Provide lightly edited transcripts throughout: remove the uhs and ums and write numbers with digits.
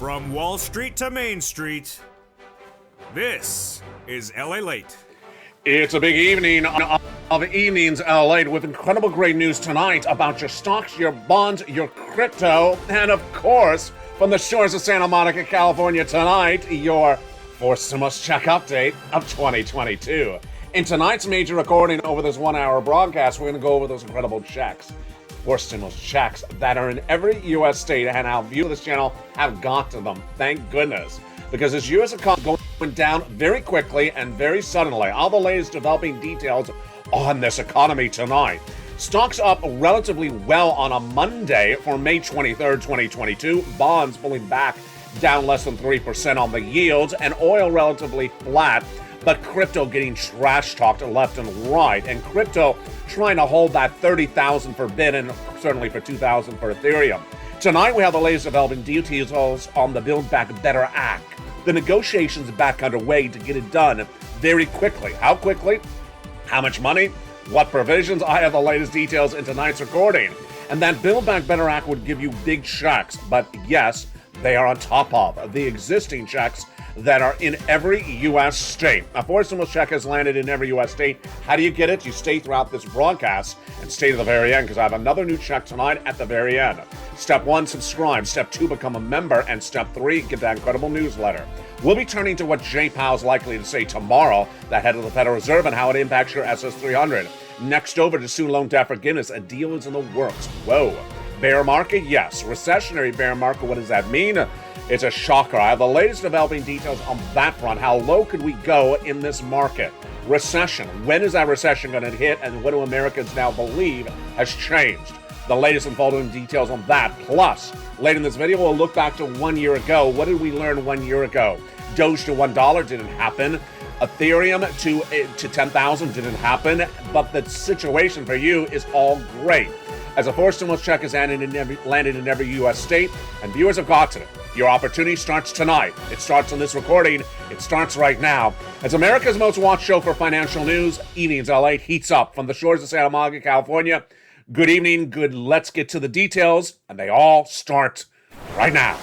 From Wall Street to Main Street, this is LALATE. It's a big evening of evenings LA with incredible great news tonight about your stocks, your bonds, your crypto, and of course, from the shores of Santa Monica, California tonight, your fourth stimulus check update of 2022. In tonight's major recording over this 1 hour broadcast, we're going to go over those incredible checks. Four stimulus checks that are in every U.S. state, and our view of this channel have got to them. Thank goodness. Because this U.S. economy is going down very quickly and very suddenly. All the latest developing details on this economy tonight. Stocks up relatively well on a Monday for May 23rd, 2022. Bonds pulling back down less than 3% on the yields, and oil relatively flat. But crypto getting trash talked left and right, and crypto trying to hold that 30,000 for Bit and certainly for 2,000 for Ethereum. Tonight we have the latest developing details on the Build Back Better Act. The negotiations back underway to get it done very quickly. How quickly? How much money? What provisions? I have the latest details in tonight's recording. And that Build Back Better Act would give you big checks, but yes, they are on top of the existing checks that are in every U.S. state. A fourth stimulus check has landed in every U.S. state. How do you get it? You stay throughout this broadcast and stay to the very end, because I have another new check tonight at the very end. Step 1, subscribe. Step 2, become a member. And Step 3, get that incredible newsletter. We'll be turning to what Jay Powell's likely to say tomorrow, the head of the Federal Reserve, and how it impacts your SS300. Next over to student loan debt forgiveness. A deal is in the works. Whoa. Bear market? Yes. Recessionary bear market, what does that mean? It's a shocker. I have the latest developing details on that front. How low could we go in this market? Recession. When is that recession going to hit, and what do Americans now believe has changed? The latest unfolding details on that. Plus, later in this video, we'll look back to 1 year ago. What did we learn 1 year ago? Doge to $1 didn't happen. Ethereum to 10,000 didn't happen. But the situation for you is all great, as a fourth stimulus check has landed in every U.S. state, and viewers have got to it. Your opportunity starts tonight. It starts on this recording. It starts right now. As America's most watched show for financial news, Evenings LA heats up from the shores of Santa Monica, California. Good evening. Let's get to the details, and they all start right now.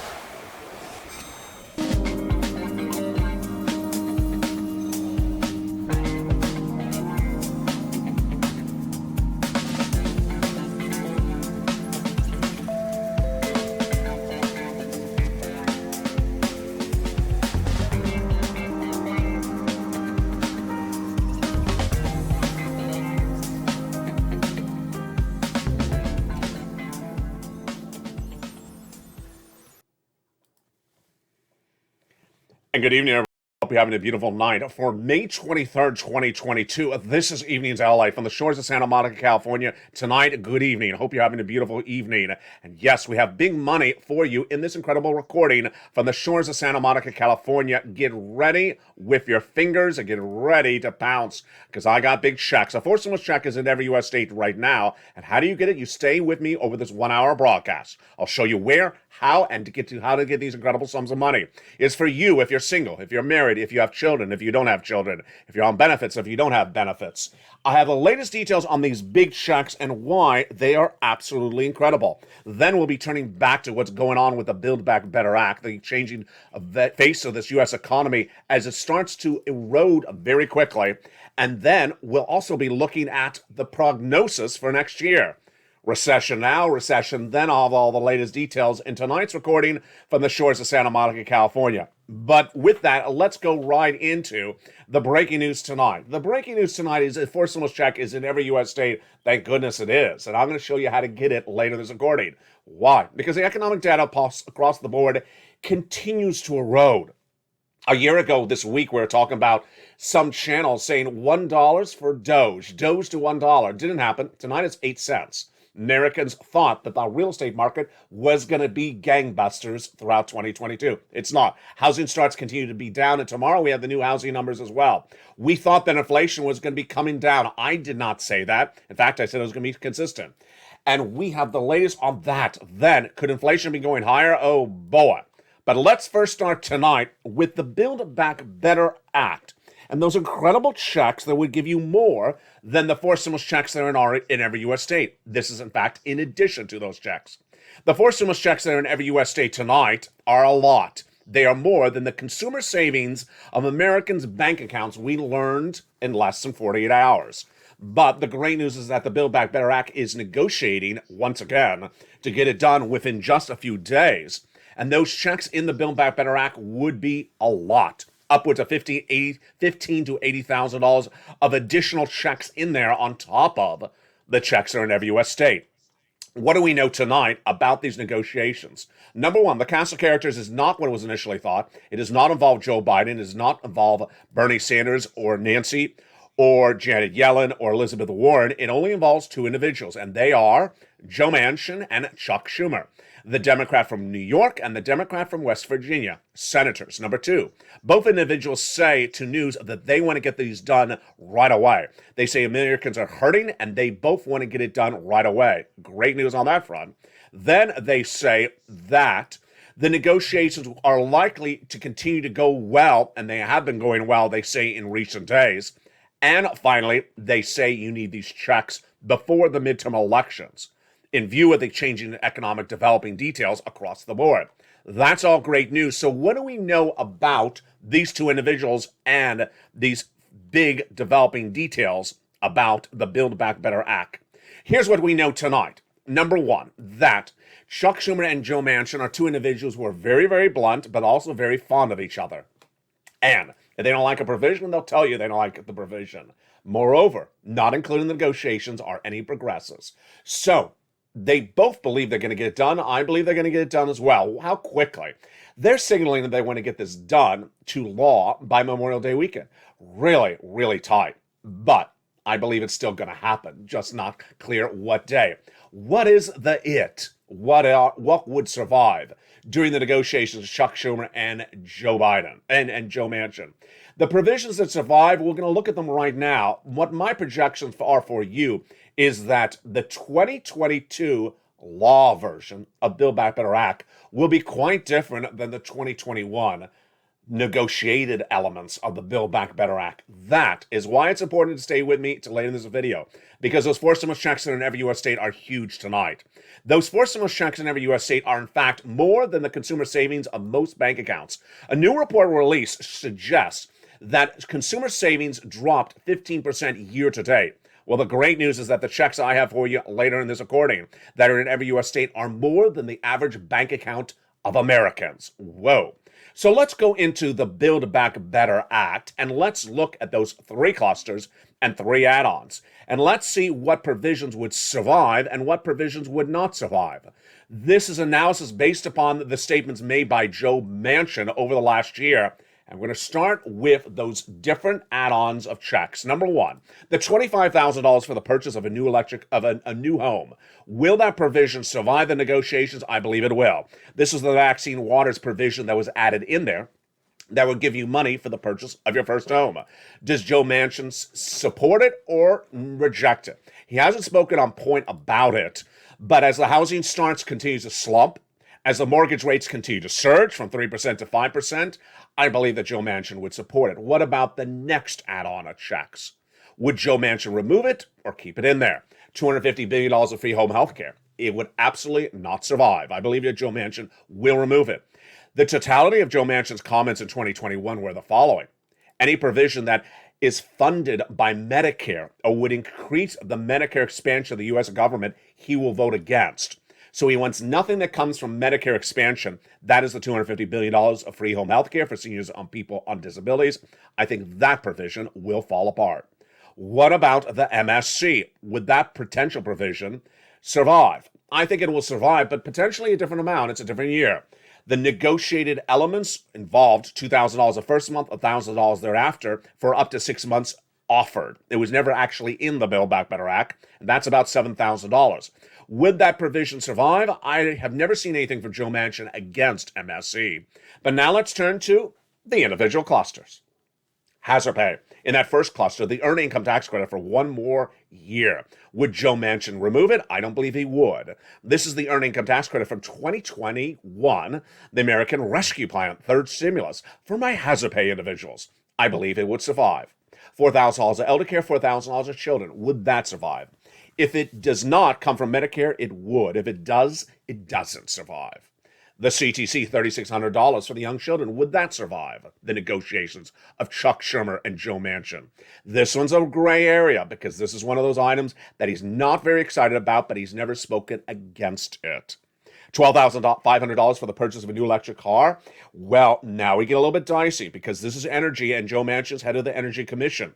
And good evening, everyone. Hope you're having a beautiful night. For May 23rd, 2022, this is Evenings LA from the shores of Santa Monica, California. Tonight, good evening. Hope you're having a beautiful evening. And yes, we have big money for you in this incredible recording from the shores of Santa Monica, California. Get ready with your fingers and get ready to pounce, because I got big checks. A fourth stimulus check is in every U.S. state right now. And how do you get it? You stay with me over this 1 hour broadcast. I'll show you where, how, and how to get these incredible sums of money. It's for you if you're single, if you're married, if you have children, if you don't have children, if you're on benefits, if you don't have benefits. I have the latest details on these big checks and why they are absolutely incredible. Then we'll be turning back to what's going on with the Build Back Better Act, the changing of the face of this U.S. economy as it starts to erode very quickly. And then we'll also be looking at the prognosis for next year. Recession now, recession then. I'll have all the latest details in tonight's recording from the shores of Santa Monica, California. But with that, let's go right into the breaking news tonight. The breaking news tonight is a fourth stimulus check is in every U.S. state. Thank goodness it is. And I'm going to show you how to get it later in this recording. Why? Because the economic data across the board continues to erode. A year ago this week, we were talking about some channels saying $1 for Doge to $1. Didn't happen. Tonight it's 8 cents. Americans thought that the real estate market was going to be gangbusters throughout 2022. It's not. Housing starts continue to be down, and tomorrow we have the new housing numbers as well. We thought that inflation was going to be coming down. I did not say that. In fact, I said it was going to be consistent. And we have the latest on that. Then, could inflation be going higher? Oh, boy. But let's first start tonight with the Build Back Better Act. and those incredible checks that would give you more than the four stimulus checks that are in every U.S. state. This is, in fact, in addition to those checks. The four stimulus checks that are in every U.S. state tonight are a lot. They are more than the consumer savings of Americans' bank accounts we learned in less than 48 hours. But the great news is that the Build Back Better Act is negotiating, once again, to get it done within just a few days. And those checks in the Build Back Better Act would be a lot. Upwards of $15,000 to $80,000 of additional checks in there on top of the checks that are in every U.S. state. What do we know tonight about these negotiations? Number one, the cast of characters is not what was initially thought. It does not involve Joe Biden. It does not involve Bernie Sanders or Nancy or Janet Yellen or Elizabeth Warren. It only involves two individuals, and they are Joe Manchin and Chuck Schumer, the Democrat from New York and the Democrat from West Virginia, senators. Number two, both individuals say to news that they want to get these done right away. They say Americans are hurting and they both want to get it done right away. Great news on that front. Then they say that the negotiations are likely to continue to go well, and they have been going well, they say, in recent days. And finally, they say you need these checks before the midterm elections in view of the changing economic developing details across the board. That's all great news. So what do we know about these two individuals and these big developing details about the Build Back Better Act? Here's what we know tonight. Number one, that Chuck Schumer and Joe Manchin are two individuals who are very, very blunt, but also very fond of each other. And if they don't like a provision, they'll tell you they don't like the provision. Moreover, not including the negotiations are any progressives. So they both believe they're going to get it done. I believe they're going to get it done as well. How quickly? They're signaling that they want to get this done to law by Memorial Day weekend. Really, really tight. But I believe it's still going to happen, just not clear what day. What is the it? What would survive during the negotiations of Chuck Schumer and Joe Biden and Joe Manchin? The provisions that survive, we're going to look at them right now. What my projections are for you is that the 2022 law version of Build Back Better Act will be quite different than the 2021 negotiated elements of the Build Back Better Act. That is why it's important to stay with me to later in this video, because those four stimulus checks in every U.S. state are huge tonight. Those four stimulus checks in every U.S. state are, in fact, more than the consumer savings of most bank accounts. A new report released suggests that consumer savings dropped 15% year to date. Well, the great news is that the checks I have for you later in this recording that are in every U.S. state are more than the average bank account of Americans. Whoa. So let's go into the Build Back Better Act, and let's look at those three clusters and three add-ons. And let's see what provisions would survive and what provisions would not survive. This is analysis based upon the statements made by Joe Manchin over the last year. And we're going to start with those different add-ons of checks. Number one, the $25,000 for the purchase of a new home. Will that provision survive the negotiations? I believe it will. This is the Maxine Waters provision that was added in there that would give you money for the purchase of your first home. Does Joe Manchin support it or reject it? He hasn't spoken on point about it, but as the housing starts continues to slump, as the mortgage rates continue to surge from 3% to 5%, I believe that Joe Manchin would support it. What about the next add-on of checks? Would Joe Manchin remove it or keep it in there? $250 billion of free home health care. It would absolutely not survive. I believe that Joe Manchin will remove it. The totality of Joe Manchin's comments in 2021 were the following. Any provision that is funded by Medicare or would increase the Medicare expansion of the U.S. government, he will vote against. So he wants nothing that comes from Medicare expansion. That is the $250 billion of free home health care for seniors and people on disabilities. I think that provision will fall apart. What about the MSC? Would that potential provision survive? I think it will survive, but potentially a different amount. It's a different year. The negotiated elements involved $2,000 the first month, $1,000 thereafter for up to 6 months offered. It was never actually in the Build Back Better Act, and that's about $7,000. Would that provision survive? I have never seen anything from Joe Manchin against MSC. But now let's turn to the individual clusters. Hazard pay. In that first cluster, the earned income tax credit for 1 more year. Would Joe Manchin remove it? I don't believe he would. This is the earned income tax credit from 2021, the American Rescue Plan, third stimulus for my hazard pay individuals. I believe it would survive. $4,000 of elder care, $4,000 of children. Would that survive? If it does not come from Medicare, it would. If it does, it doesn't survive. The CTC, $3,600 for the young children. Would that survive the negotiations of Chuck Schumer and Joe Manchin? This one's a gray area because this is one of those items that he's not very excited about, but he's never spoken against it. $12,500 for the purchase of a new electric car. Well, now we get a little bit dicey because this is energy and Joe Manchin's head of the Energy Commission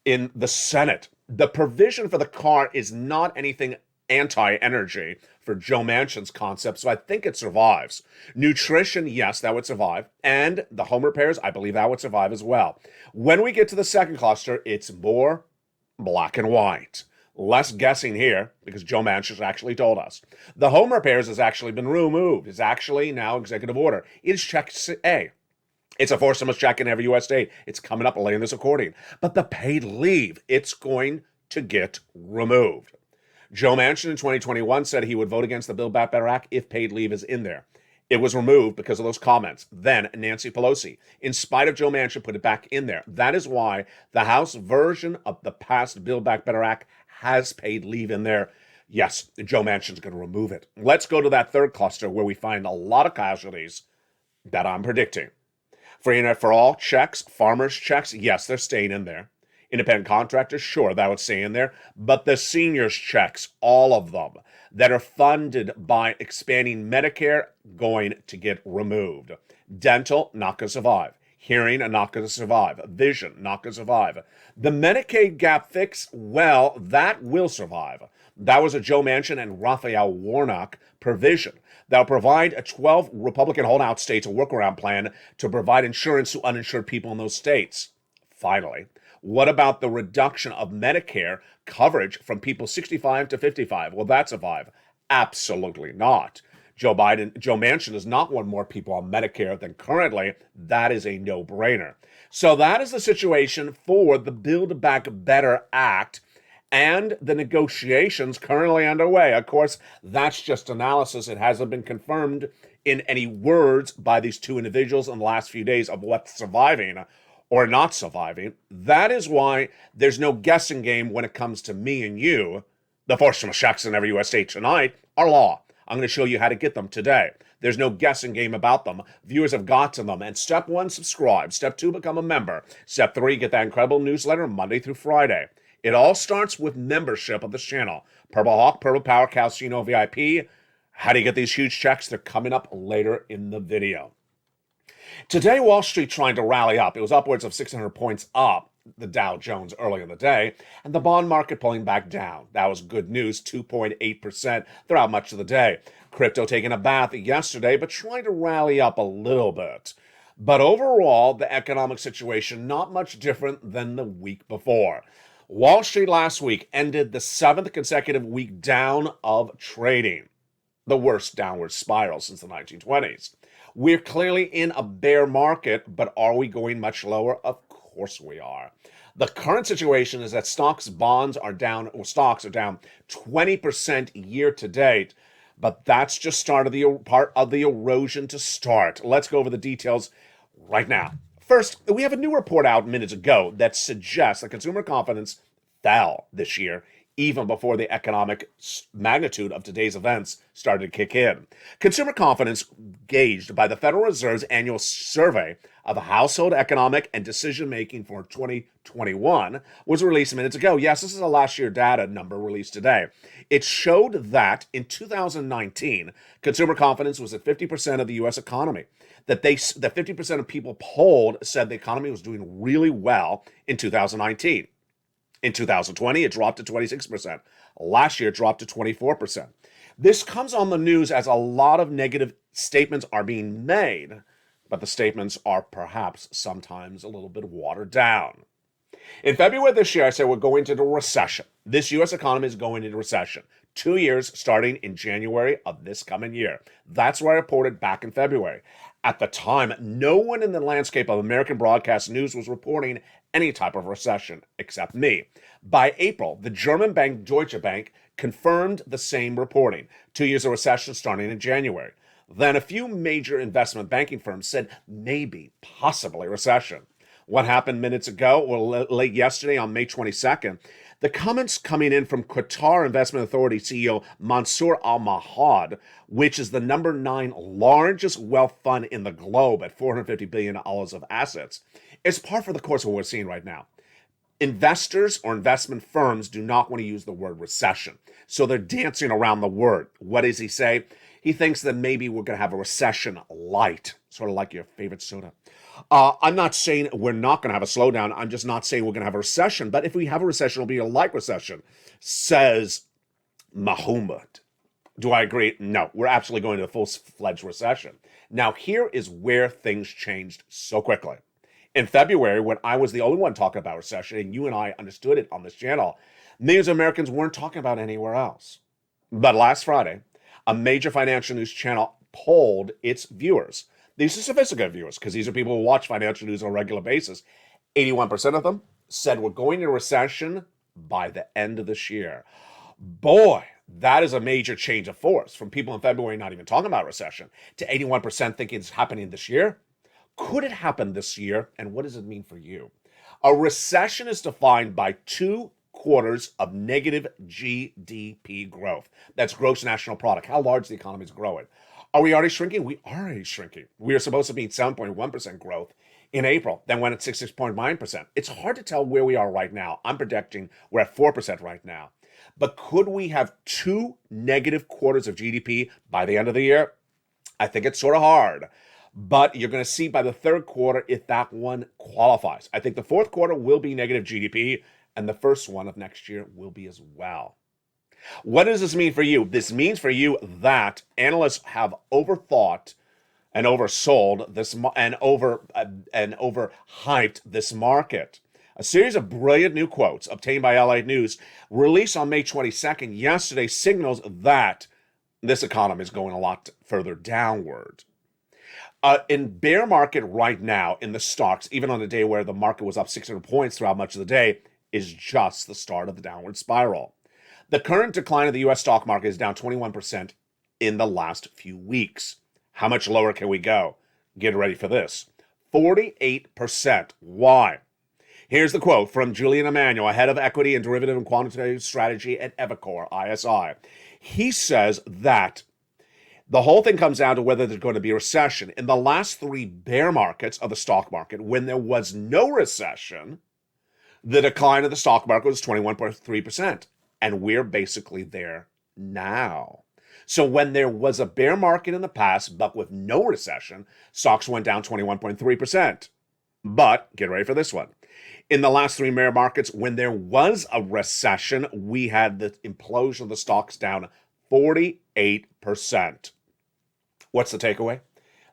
in the Senate. The provision for the car is not anything anti-energy for Joe Manchin's concept, so I think it survives. Nutrition, yes, that would survive. And the home repairs, I believe that would survive as well. When we get to the second cluster, it's more black and white. Less guessing here, because Joe Manchin actually told us. The home repairs has actually been removed. It's actually now executive order. It is check A. It's a forced stimulus check in every U.S. state. It's coming up later in this recording. But the paid leave, it's going to get removed. Joe Manchin in 2021 said he would vote against the Build Back Better Act if paid leave is in there. It was removed because of those comments. Then Nancy Pelosi, in spite of Joe Manchin, put it back in there. That is why the House version of the past Build Back Better Act has paid leave in there. Yes, Joe Manchin's going to remove it. Let's go to that third cluster where we find a lot of casualties that I'm predicting. Free internet for all checks, farmers checks, yes, they're staying in there. Independent contractors, sure, that would stay in there. But the seniors checks, all of them that are funded by expanding Medicare, going to get removed. Dental, not going to survive. Hearing, not going to survive. Vision, not going to survive. The Medicaid gap fix, well, that will survive. That was a Joe Manchin and Raphael Warnock provision that will provide a 12 Republican holdout states a workaround plan to provide insurance to uninsured people in those states. Finally, what about the reduction of Medicare coverage from people 65 to 55? Will that survive? Absolutely not. Joe Manchin does not want more people on Medicare than currently. That is a no-brainer. So that is the situation for the Build Back Better Act and the negotiations currently underway. Of course, that's just analysis. It hasn't been confirmed in any words by these two individuals in the last few days of what's surviving or not surviving. That is why there's no guessing game when it comes to me and you. The forced stimulus checks in every U.S. state tonight are law. I'm going to show you how to get them today. There's no guessing game about them. Viewers have got to them. And step 1, subscribe. Step 2, become a member. Step 3, get that incredible newsletter Monday through Friday. It all starts with membership of this channel. Purple Hawk, Purple Power, Calcino VIP. How do you get these huge checks? They're coming up later in the video. Today, Wall Street trying to rally up. It was upwards of 600 points up, the Dow Jones, earlier in the day, and the bond market pulling back down. That was good news, 2.8% throughout much of the day. Crypto taking a bath yesterday, but trying to rally up a little bit. But overall, the economic situation not much different than the week before. Wall Street last week ended the 7th consecutive week down of trading, the worst downward spiral since the 1920s. We're clearly in a bear market, but are we going much lower? Of course we are. The current situation is that stocks are down 20% year to date, but that's just part of the erosion to start. Let's go over the details right now. First, we have a new report out minutes ago that suggests that consumer confidence fell this year, even before the economic magnitude of today's events started to kick in. Consumer confidence, gauged by the Federal Reserve's annual survey of household economic and decision-making for 2021, was released minutes ago. Yes, this is a last year data number released today. It showed that in 2019, consumer confidence was at 50% of the U.S. economy. That 50% of people polled said the economy was doing really well in 2019. In 2020, it dropped to 26%. Last year, it dropped to 24%. This comes on the news as a lot of negative statements are being made, but the statements are perhaps sometimes a little bit watered down. In February this year, I said we're going into a recession. This U.S. economy is going into recession. 2 years starting in January of this coming year. That's what I reported back in February. At the time, no one in the landscape of American broadcast news was reporting any type of recession except me. By April, the German bank Deutsche Bank confirmed the same reporting. 2 years of recession starting in January. Then a few major investment banking firms said maybe, possibly recession. What happened minutes ago or late yesterday on May 22nd? The comments coming in from Qatar Investment Authority CEO Mansour Al-Mahad, which is the number 9 largest wealth fund in the globe at $450 billion of assets, is par for the course of what we're seeing right now. Investors or investment firms do not want to use the word recession, so they're dancing around the word. What does he say? He thinks that maybe we're going to have a recession light, sort of like your favorite soda. I'm not saying we're not going to have a slowdown. I'm just not saying we're going to have a recession. But if we have a recession, it'll be a light recession, says Mahmoud. Do I agree? No, we're absolutely going to a full-fledged recession. Now, here is where things changed so quickly. In February, when I was the only one talking about recession, and you and I understood it on this channel, millions of Americans weren't talking about it anywhere else. But last Friday, a major financial news channel polled its viewers. These are sophisticated viewers, because these are people who watch financial news on a regular basis. 81% of them said we're going into recession by the end of this year. Boy, that is a major change of force from people in February not even talking about recession to 81% thinking it's happening this year. Could it happen this year? And what does it mean for you? A recession is defined by 2 quarters of negative GDP growth. That's gross national product, how large the economy is growing. Are we already shrinking? We are already shrinking. We are supposed to be 7.1% growth in April, then went at 6.9%. It's hard to tell where we are right now. I'm projecting we're at 4% right now. But could we have 2 negative quarters of GDP by the end of the year? I think it's sort of hard. But you're going to see by the third quarter if that one qualifies. I think the fourth quarter will be negative GDP, and the first one of next year will be as well. What does this mean for you? This means for you that analysts have overthought and oversold this and overhyped this market. A series of brilliant new quotes obtained by LA News, released on May 22nd, yesterday, signals that this economy is going a lot further downward. In bear market right now in the stocks, even on a day where the market was up 600 points throughout much of the day, is just the start of the downward spiral. The current decline of the U.S. stock market is down 21% in the last few weeks. How much lower can we go? Get ready for this. 48%. Why? Here's the quote from Julian Emanuel, head of equity and derivative and quantitative strategy at Evercore ISI. He says that the whole thing comes down to whether there's going to be a recession. In the last 3 bear markets of the stock market, when there was no recession, the decline of the stock market was 21.3%. And we're basically there now. So when there was a bear market in the past, but with no recession, stocks went down 21.3%. But get ready for this one. In the last 3 bear markets, when there was a recession, we had the implosion of the stocks down 48%. What's the takeaway?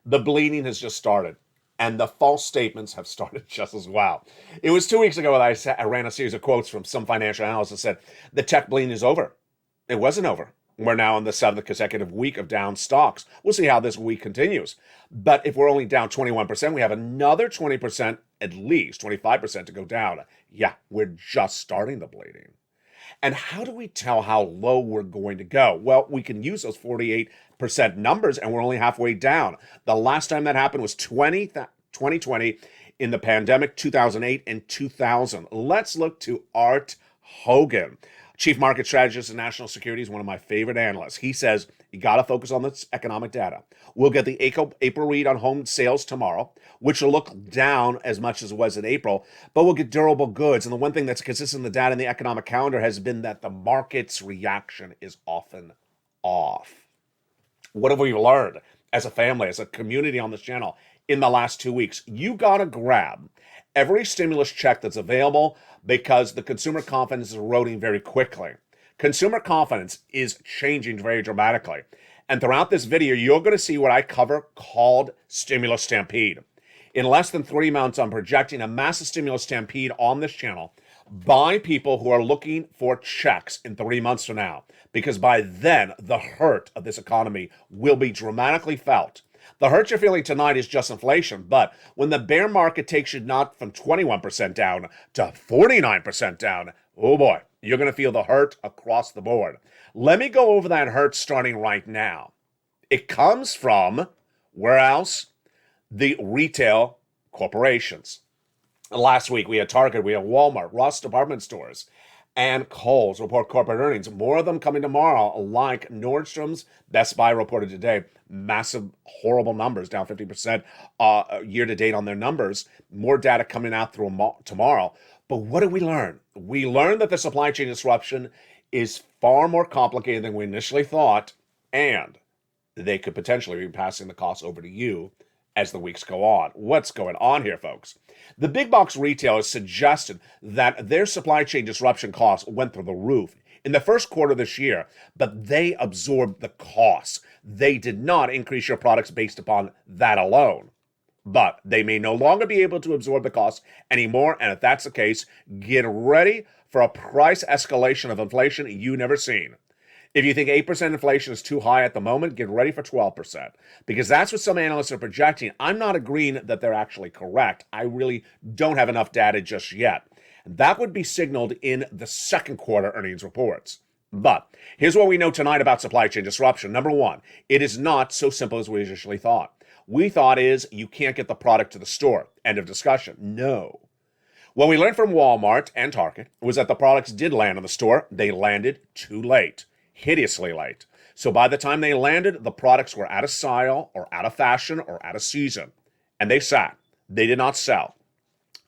The bleeding has just started, and the false statements have started just as well. It was 2 weeks ago that I ran a series of quotes from some financial analysts that said the tech bleeding is over. It wasn't over. We're now in the 7th consecutive week of down stocks. We'll see how this week continues. But if we're only down 21%, we have another 20%, at least 25% to go down. Yeah, we're just starting the bleeding. And how do we tell how low we're going to go? Well, we can use those 48% numbers, and we're only halfway down. The last time that happened was 2020 in the pandemic, 2008 and 2000. Let's look to Art Hogan, chief market strategist at National Securities, one of my favorite analysts. He says, you got to focus on this economic data. We'll get the April read on home sales tomorrow, which will look down as much as it was in April, but we'll get durable goods. And the one thing that's consistent in the data in the economic calendar has been that the market's reaction is often off. What have we learned as a family, as a community on this channel in the last 2 weeks? You got to grab every stimulus check that's available because the consumer confidence is eroding very quickly. Consumer confidence is changing very dramatically. And throughout this video, you're going to see what I cover called stimulus stampede. In less than 3 months, I'm projecting a massive stimulus stampede on this channel by people who are looking for checks in 3 months from now. Because by then, the hurt of this economy will be dramatically felt. The hurt you're feeling tonight is just inflation, but when the bear market takes you not from 21% down to 49% down, oh boy, you're going to feel the hurt across the board. Let me go over that hurt starting right now. It comes from, where else? The retail corporations. Last week, we had Target, we had Walmart, Ross Department Stores, and Kohl's report corporate earnings. More of them coming tomorrow, like Nordstrom's. Best Buy reported today. Massive, horrible numbers, down 50% year to date on their numbers. More data coming out through tomorrow. But what did we learn? We learned that the supply chain disruption is far more complicated than we initially thought, and they could potentially be passing the costs over to you as the weeks go on. What's going on here, folks? The big box retailers suggested that their supply chain disruption costs went through the roof in the first quarter of this year, but they absorbed the costs. They did not increase your products based upon that alone. But they may no longer be able to absorb the costs anymore, and if that's the case, get ready for a price escalation of inflation you never seen. If you think 8% inflation is too high at the moment, get ready for 12%, because that's what some analysts are projecting. I'm not agreeing that they're actually correct. I really don't have enough data just yet. That would be signaled in the second quarter earnings reports. But here's what we know tonight about supply chain disruption. Number one, it is not so simple as we initially thought. We thought is you can't get the product to the store. End of discussion. No. What we learned from Walmart and Target was that the products did land in the store. They landed too late. Hideously late. So by the time they landed, the products were out of style or out of fashion or out of season. And they sat. They did not sell.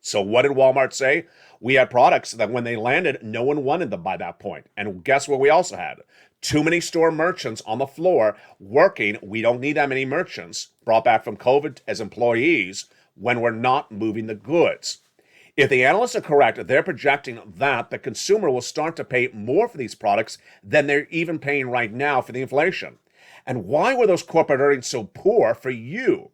So what did Walmart say? We had products that when they landed, no one wanted them by that point. And guess what we also had? Too many store merchants on the floor working. We don't need that many merchants brought back from COVID as employees when we're not moving the goods. If the analysts are correct, they're projecting that the consumer will start to pay more for these products than they're even paying right now for the inflation. And why were those corporate earnings so poor for you?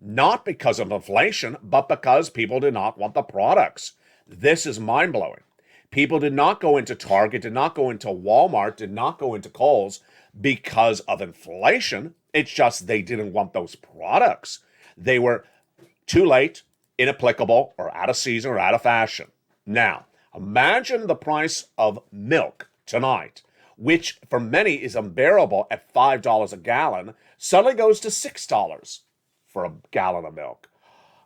Not because of inflation, but because people did not want the products. This is mind-blowing. People did not go into Target, did not go into Walmart, did not go into Kohl's because of inflation. It's just they didn't want those products. They were too late, inapplicable, or out of season, or out of fashion. Now, imagine the price of milk tonight, which for many is unbearable at $5 a gallon, suddenly goes to $6 for a gallon of milk.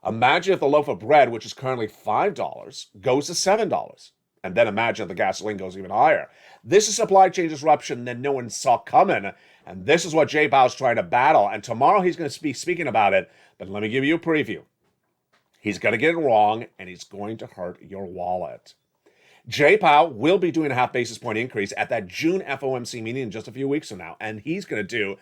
Imagine if the loaf of bread, which is currently $5, goes to $7. And then imagine if the gasoline goes even higher. This is supply chain disruption that no one saw coming, and this is what Jay Powell's trying to battle. And tomorrow he's going to be speaking about it, but let me give you a preview. He's going to get it wrong, and he's going to hurt your wallet. Jay Powell will be doing a half basis point increase at that June FOMC meeting in just a few weeks from now, and he's going to do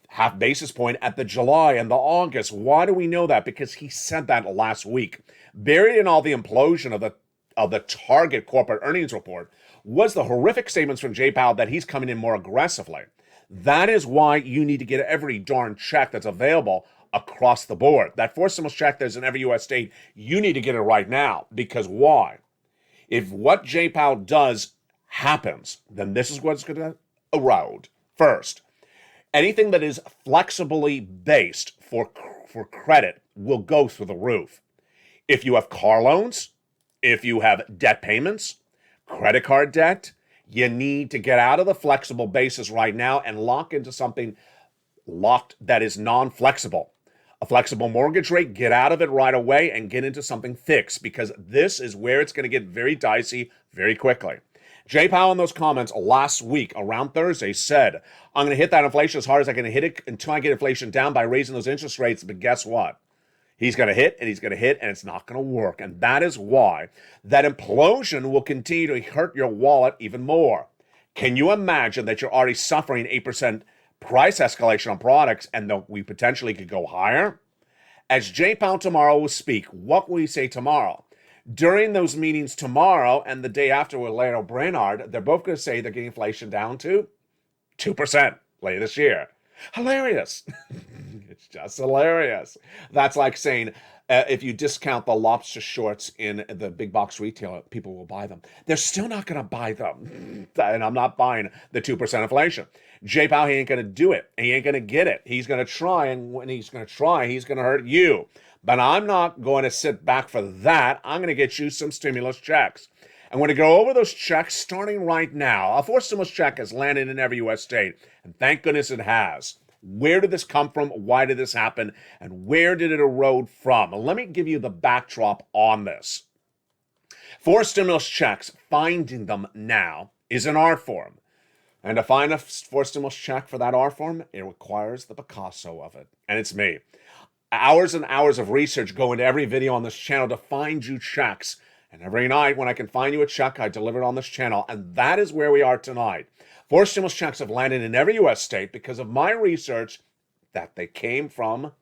half basis point at the July and the August. Why do we know that? Because he said that last week. Buried in all the implosion of the Target corporate earnings report was the horrific statements from Jay Powell that he's coming in more aggressively. That is why you need to get every darn check that's available across the board. That fourth stimulus check that's in every U.S. state, you need to get it right now. Because why? If what Jay Powell does happens, then this is what's going to erode. First, anything that is flexibly based for credit will go through the roof. If you have car loans, if you have debt payments, credit card debt, you need to get out of the flexible basis right now and lock into something locked that is non-flexible. A flexible mortgage rate, get out of it right away and get into something fixed, because this is where it's going to get very dicey very quickly. Jay Powell in those comments last week around Thursday said, I'm going to hit that inflation as hard as I can hit it until I get inflation down by raising those interest rates. But guess what? He's going to hit and he's going to hit, and it's not going to work. And that is why that implosion will continue to hurt your wallet even more. Can you imagine that you're already suffering 8% price escalation on products and that we potentially could go higher? As Jay Powell tomorrow will speak, what will he say tomorrow? During those meetings tomorrow and the day after with Larry Brainard, they're both going to say they're getting inflation down to 2% later this year. Hilarious. It's just hilarious. That's like saying if you discount the lobster shorts in the big box retailer, people will buy them. They're still not going to buy them. And I'm not buying the 2% inflation. Jay Powell, he ain't going to do it. He ain't going to get it. He's going to try, and when he's going to try, he's going to hurt you. But I'm not going to sit back for that. I'm going to get you some stimulus checks. I'm going to go over those checks starting right now. A fourth stimulus check has landed in every U.S. state, and thank goodness it has. Where did this come from? Why did this happen? And where did it erode from? Let me give you the backdrop on this. For stimulus checks, finding them now is an art form. And to find a forced stimulus check for that art form, it requires the Picasso of it. And it's me. Hours and hours of research go into every video on this channel to find you checks. And every night when I can find you a check, I deliver it on this channel. And that is where we are tonight. Forced stimulus checks have landed in every U.S. state because of my research that they came from,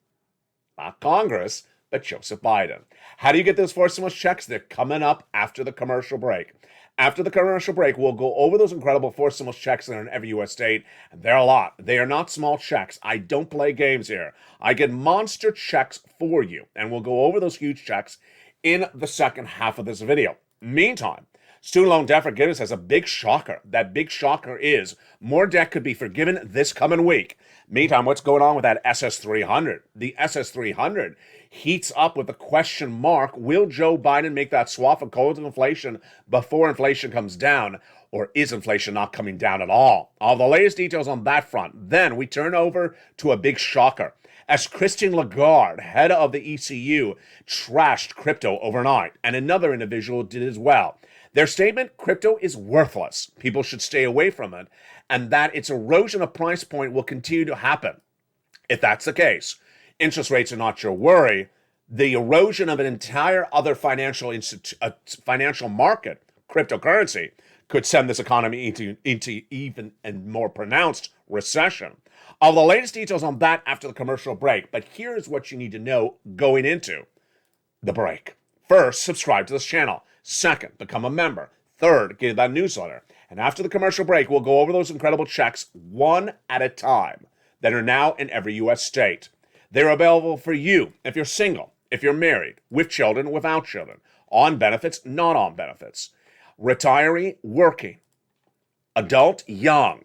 not Congress, but Joseph Biden. How do you get those forced stimulus checks? They're coming up after the commercial break. After the commercial break, we'll go over those incredible forced stimulus checks that are in every U.S. state. And they're a lot. They are not small checks. I don't play games here. I get monster checks for you. And we'll go over those huge checks in the second half of this video. Meantime, student loan debt forgiveness has a big shocker. That big shocker is more debt could be forgiven this coming week. Meantime, what's going on with that SS300? The SS300 heats up with the question mark, will Joe Biden make that swap of coal to inflation before inflation comes down? Or is inflation not coming down at all? All the latest details on that front. Then we turn over to a big shocker. As Christine Lagarde, head of the ECU, trashed crypto overnight, and another individual did as well. Their statement, crypto is worthless. People should stay away from it, and that its erosion of price point will continue to happen. If that's the case, interest rates are not your worry. The erosion of an entire other financial market, cryptocurrency, could send this economy into even a more pronounced recession. All the latest details on that after the commercial break, but here's what you need to know going into the break. First, subscribe to this channel. Second, become a member. Third, get that newsletter. And after the commercial break, we'll go over those incredible checks one at a time that are now in every U.S. state. They're available for you if you're single, if you're married, with children, without children, on benefits, not on benefits, retiree, working, adult, young,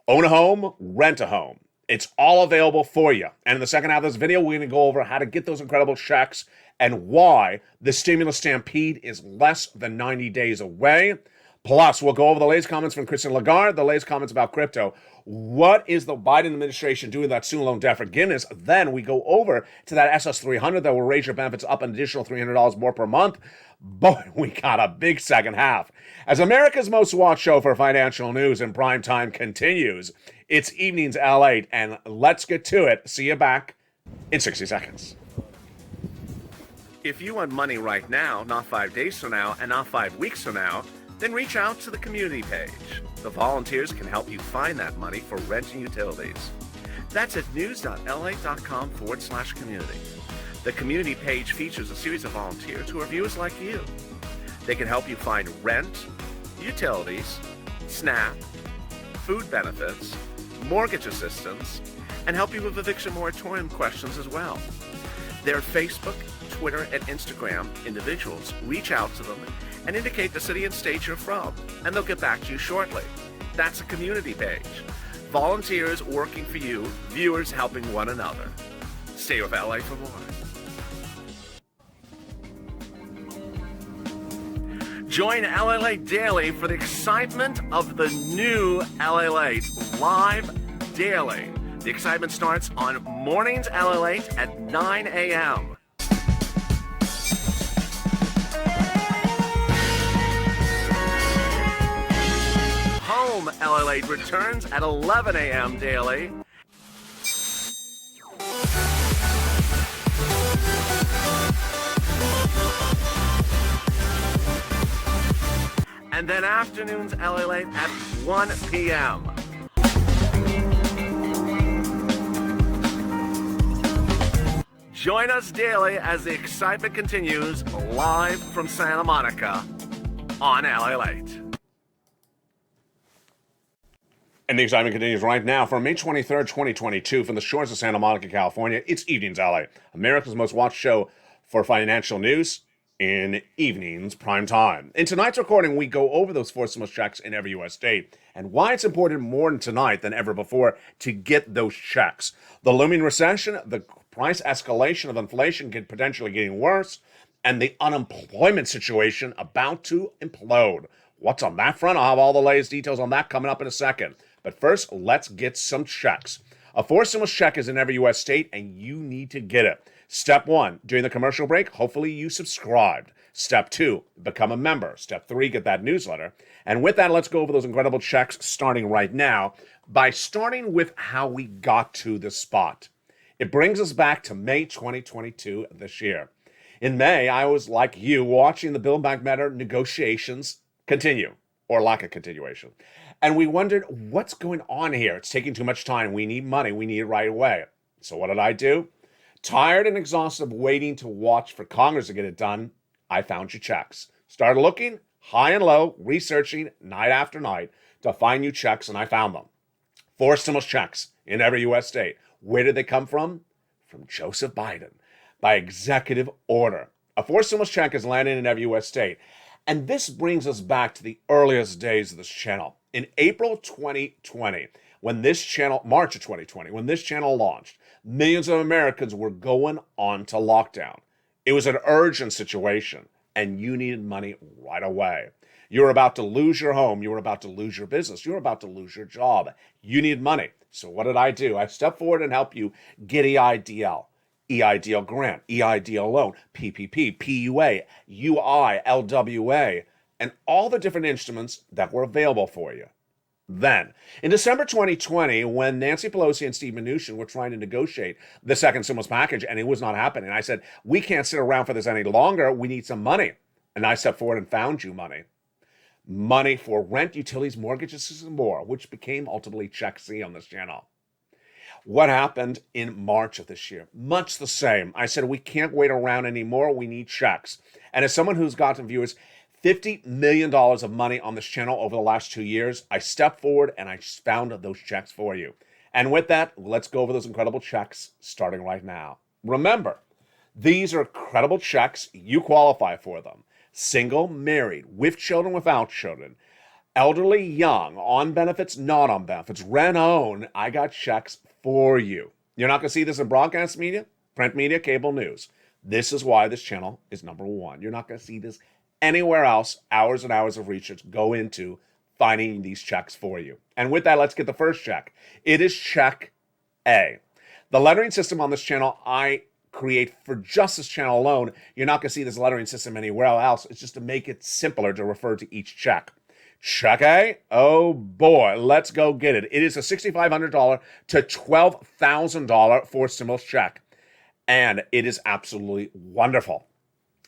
own a home, rent a home. It's all available for you. And in the second half of this video, we're going to go over how to get those incredible checks and why the stimulus stampede is less than 90 days away. Plus, we'll go over the latest comments from Christine Lagarde, the latest comments about crypto. What is the Biden administration doing that student loan debt forgiveness? Then we go over to that SS300 that will raise your benefits up an additional $300 more per month. Boy, we got a big second half. As America's most watched show for financial news in prime time continues, it's Evenings LATE, and let's get to it. See you back in 60 seconds. If you want money right now, not 5 days from now, and not 5 weeks from now, then reach out to the community page. The volunteers can help you find that money for rent and utilities. That's at news.lalate.com/community. The community page features a series of volunteers who are viewers like you. They can help you find rent, utilities, SNAP, food benefits, mortgage assistance, and help you with eviction moratorium questions as well. Their Facebook, Twitter, and Instagram individuals reach out to them and indicate the city and state you're from, and they'll get back to you shortly. That's a community page. Volunteers working for you, viewers helping one another. Stay with LA for more. Join LALATE Daily for the excitement of the new LALATE live daily. The excitement starts on mornings LALATE at 9 a.m. Home LALATE returns at 11 a.m. daily. And then afternoons LALATE at 1 p.m. Join us daily as the excitement continues live from Santa Monica on LALATE. And the excitement continues right now. For May 23rd, 2022, from the shores of Santa Monica, California, it's Evenings LA, America's most watched show for financial news in evenings prime time. In tonight's recording, we go over those forced stimulus checks in every U.S. state and why it's important more tonight than ever before to get those checks. The looming recession, the price escalation of inflation potentially getting worse, and the unemployment situation about to implode. What's on that front? I'll have all the latest details on that coming up in a second. But first, let's get some checks. A forced stimulus check is in every U.S. state, and you need to get it. Step 1, during the commercial break, hopefully you subscribed. Step 2, become a member. Step 3, get that newsletter. And with that, let's go over those incredible checks starting right now by starting with how we got to this spot. It brings us back to May 2022 this year. In May, I was like you, watching the Build Back Better negotiations continue, or lack of continuation. And we wondered, what's going on here? It's taking too much time. We need money. We need it right away. So what did I do? Tired and exhausted of waiting to watch for Congress to get it done, I found your checks. Started looking high and low, researching night after night to find you checks, and I found them. 4 stimulus checks in every U.S. state. Where did they come from? From Joseph Biden, by executive order. A 4 stimulus check is landed in every U.S. state. And this brings us back to the earliest days of this channel. In April 2020, March of 2020, when this channel launched, millions of Americans were going on to lockdown. It was an urgent situation, and you needed money right away. You were about to lose your home. You were about to lose your business. You were about to lose your job. You need money. So what did I do? I stepped forward and helped you get EIDL. EIDL grant, EIDL loan, PPP, PUA, UI, LWA, and all the different instruments that were available for you. Then, in December 2020, when Nancy Pelosi and Steve Mnuchin were trying to negotiate the second stimulus package, and it was not happening, I said, we can't sit around for this any longer. We need some money. And I stepped forward and found you money. Money for rent, utilities, mortgages, and more, which became ultimately Check C on this channel. What happened in March of this year? Much the same. I said, we can't wait around anymore. We need checks. And as someone who's gotten viewers $50 million of money on this channel over the last 2 years, I stepped forward and I found those checks for you. And with that, let's go over those incredible checks starting right now. Remember, these are credible checks. You qualify for them. Single, married, with children, without children, elderly, young, on benefits, not on benefits, rent, own. I got checks for you. You're not going to see this in broadcast media, print media, cable news. This is why this channel is number 1. You're not going to see this anywhere else. Hours and hours of research go into finding these checks for you. And with that, let's get the first check. It is Check A. The lettering system on this channel I create for just this channel alone. You're not going to see this lettering system anywhere else. It's just to make it simpler to refer to each check. Check A, oh boy, let's go get it. It is a $6,500 to $12,000 for stimulus check. And it is absolutely wonderful.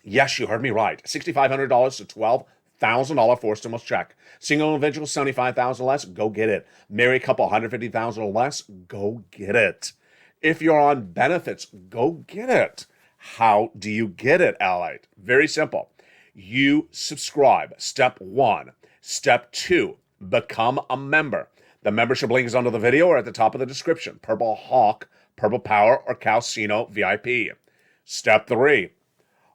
Yes, you heard me right. $6,500 to $12,000 for stimulus check. Single individual, $75,000 or less, go get it. Married couple, $150,000 or less, go get it. If you're on benefits, go get it. How do you get it, LALATE? Very simple. You subscribe. Step 1. Step 2, become a member. The membership link is under the video or at the top of the description. Purple Hawk, Purple Power, or Calcino VIP. Step 3,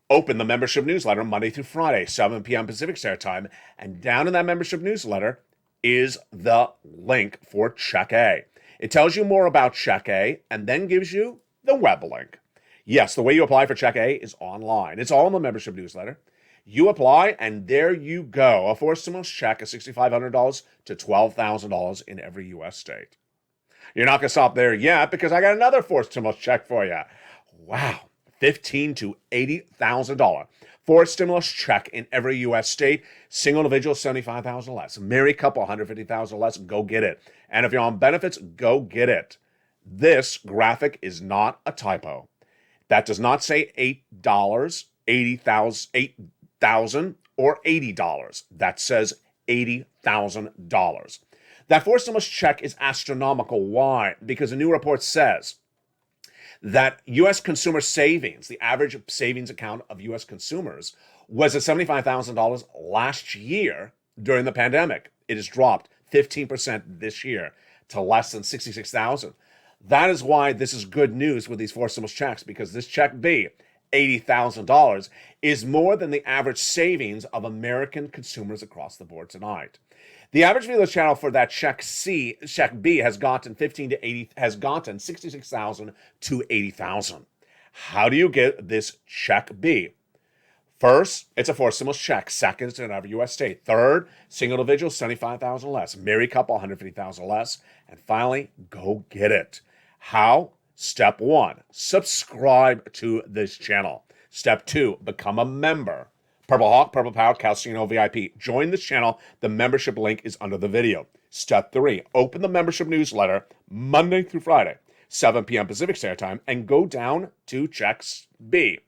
open the membership newsletter Monday through Friday, 7 p.m. Pacific Standard Time. And down in that membership newsletter is the link for Check A. It tells you more about Check A and then gives you the web link. Yes, the way you apply for Check A is online. It's all in the membership newsletter. You apply, and there you go. A forced stimulus check of $6,500 to $12,000 in every U.S. state. You're not going to stop there yet because I got another forced stimulus check for you. Wow, $15,000 to $80,000. Forced stimulus check in every U.S. state. Single individual, $75,000 less. Married couple, $150,000 less. Go get it. And if you're on benefits, go get it. This graphic is not a typo. That does not say $8, $8,000 or $80. That says $80,000. That forced stimulus check is astronomical. Why? Because a new report says that U.S. consumer savings, the average savings account of U.S. consumers, was at $75,000 last year during the pandemic. It has dropped 15% this year to less than $66,000. That is why this is good news with these forced stimulus checks, because this check B, $80,000, is more than the average savings of American consumers across the board tonight. The average view of the channel for that check B has gotten $66,000 to $80,000. How do you get this check B? First, it's a forced stimulus check. Second, it's in every U.S. state. Third, single individual, $75,000 less. Married couple, $150,000 less. And finally, go get it. How? Step 1, subscribe to this channel. Step 2, become a member. Purple Hawk, Purple Power, Calcino VIP. Join this channel. The membership link is under the video. Step 3, open the membership newsletter Monday through Friday, 7 p.m. Pacific Standard Time, and go down to Check B.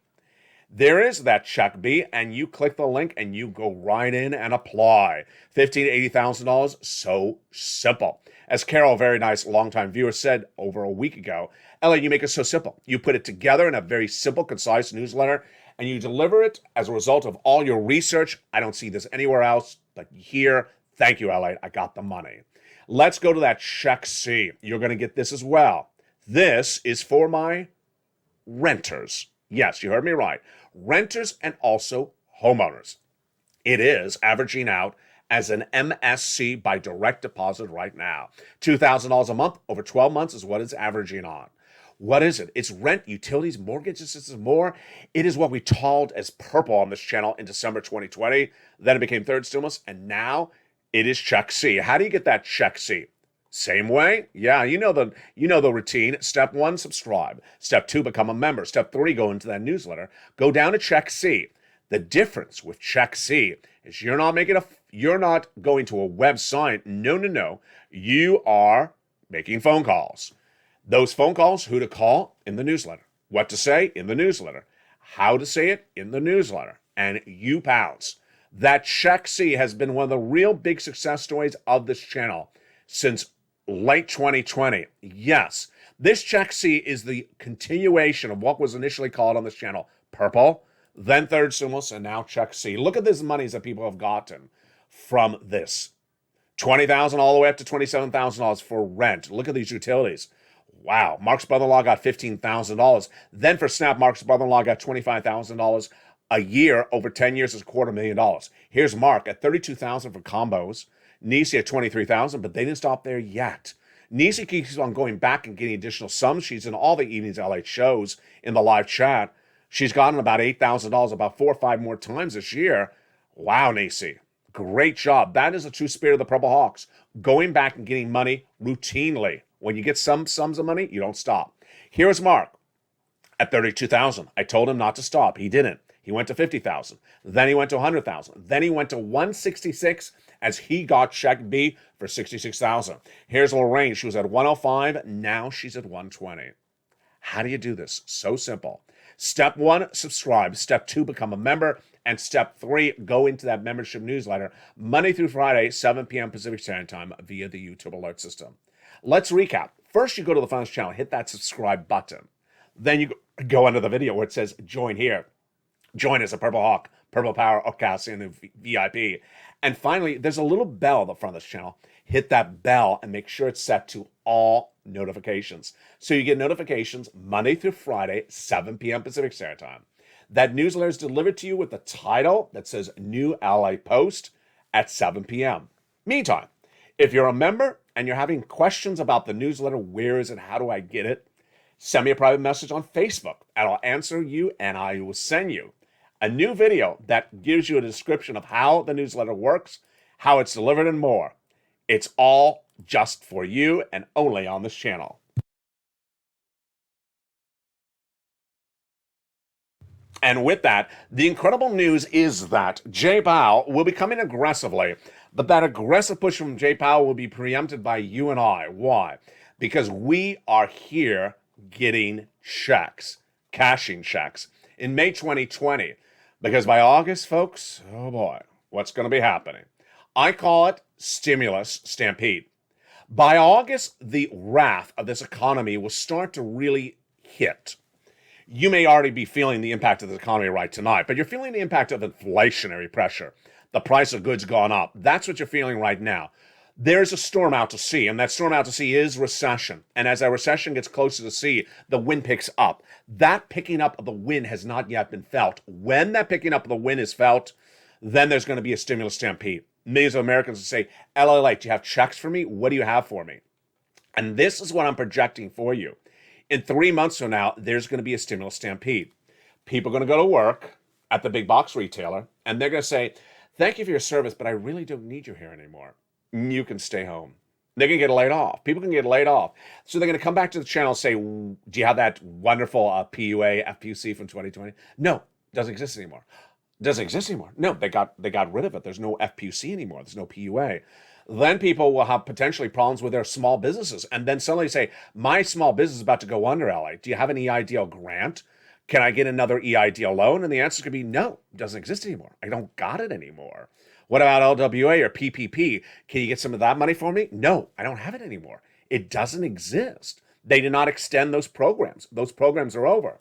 There is that Check B, and you click the link and you go right in and apply. $15,000 to $80,000, so simple. As Carol, a very nice longtime viewer, said over a week ago, LA, you make it so simple. You put it together in a very simple, concise newsletter, and you deliver it as a result of all your research. I don't see this anywhere else, but here, thank you, LA, I got the money. Let's go to that Check C. You're going to get this as well. This is for my renters. Yes, you heard me right. Renters and also homeowners. It is averaging out as an MSC by direct deposit right now. $2,000 a month over 12 months is what it's averaging on. What is it? It's rent, utilities, mortgages, this is more. It is what we called as purple on this channel in December 2020. Then it became third stimulus, and now it is Check C. How do you get that Check C? Same way? Yeah, you know the routine. Step 1, subscribe. Step 2, become a member. Step 3, go into that newsletter. Go down to Check C. The difference with Check C is you're not going to a website. No. You are making phone calls. Those phone calls, who to call? In the newsletter. What to say? In the newsletter. How to say it? In the newsletter. And you pounce. That Check C has been one of the real big success stories of this channel since late 2020. Yes, this Check C is the continuation of what was initially called on this channel Purple, then Third Stimulus, and now Check C. Look at these monies that people have gotten from this. $20,000 all the way up to $27,000 for rent. Look at these utilities. Wow, Mark's brother-in-law got $15,000. Then for SNAP, Mark's brother-in-law got $25,000 a year. Over 10 years is $250,000. Here's Mark at $32,000 for combos. Nisi at $23,000, but they didn't stop there yet. Nisi keeps on going back and getting additional sums. She's in all the Evenings LA shows in the live chat. She's gotten about $8,000 about 4 or 5 more times this year. Wow, Nisi. Great job. That is the true spirit of the Purple Hawks. Going back and getting money routinely. When you get some sums of money, you don't stop. Here's Mark at $32,000. I told him not to stop. He didn't. He went to $50,000. Then he went to $100,000. Then he went to $166,000 as he got Check B for $66,000. Here's Lorraine. She was at $105,000. Now she's at $120,000. How do you do this? So simple. Step 1, subscribe. Step 2, become a member. And step 3, go into that membership newsletter Monday through Friday, 7 p.m. Pacific Standard Time via the YouTube alert system. Let's recap. First, you go to the Finance channel, hit that subscribe button. Then you go under the video where it says join here. Join as a Purple Hawk, Purple Power, or Calcino VIP. And finally, there's a little bell at the front of this channel. Hit that bell and make sure it's set to all notifications. So you get notifications Monday through Friday, 7 p.m. Pacific Standard Time. That newsletter is delivered to you with the title that says New LA Post at 7 p.m. Meantime, if you're a member and you're having questions about the newsletter, where is it, how do I get it, send me a private message on Facebook and I'll answer you and I will send you a new video that gives you a description of how the newsletter works, how it's delivered, and more. It's all just for you and only on this channel. And with that, the incredible news is that Jay Powell will be coming aggressively, but that aggressive push from Jay Powell will be preempted by you and I. Why? Because we are here getting checks, cashing checks in May 2020. Because by August, folks, oh boy, what's going to be happening? I call it stimulus stampede. By August, the wrath of this economy will start to really hit. You may already be feeling the impact of the economy right tonight, but you're feeling the impact of inflationary pressure. The price of goods gone up. That's what you're feeling right now. There's a storm out to sea, and that storm out to sea is recession. And as that recession gets closer to sea, the wind picks up. That picking up of the wind has not yet been felt. When that picking up of the wind is felt, then there's going to be a stimulus stampede. Millions of Americans will say, LALATE, do you have checks for me? What do you have for me? And this is what I'm projecting for you. In 3 months from now, there's going to be a stimulus stampede. People are going to go to work at the big box retailer, and they're going to say, thank you for your service, but I really don't need you here anymore. You can stay home. They can get laid off. People can get laid off. So they're going to come back to the channel and say, do you have that wonderful PUA, FPC from 2020? No, doesn't exist anymore. Doesn't exist anymore. No, they got rid of it. There's no FPC anymore. There's no PUA. Then people will have potentially problems with their small businesses. And then suddenly say, my small business is about to go under, LA. Do you have an EIDL grant? Can I get another EIDL loan? And the answer could be no, it doesn't exist anymore. I don't got it anymore. What about LWA or PPP? Can you get some of that money for me? No, I don't have it anymore. It doesn't exist. They did not extend those programs. Those programs are over.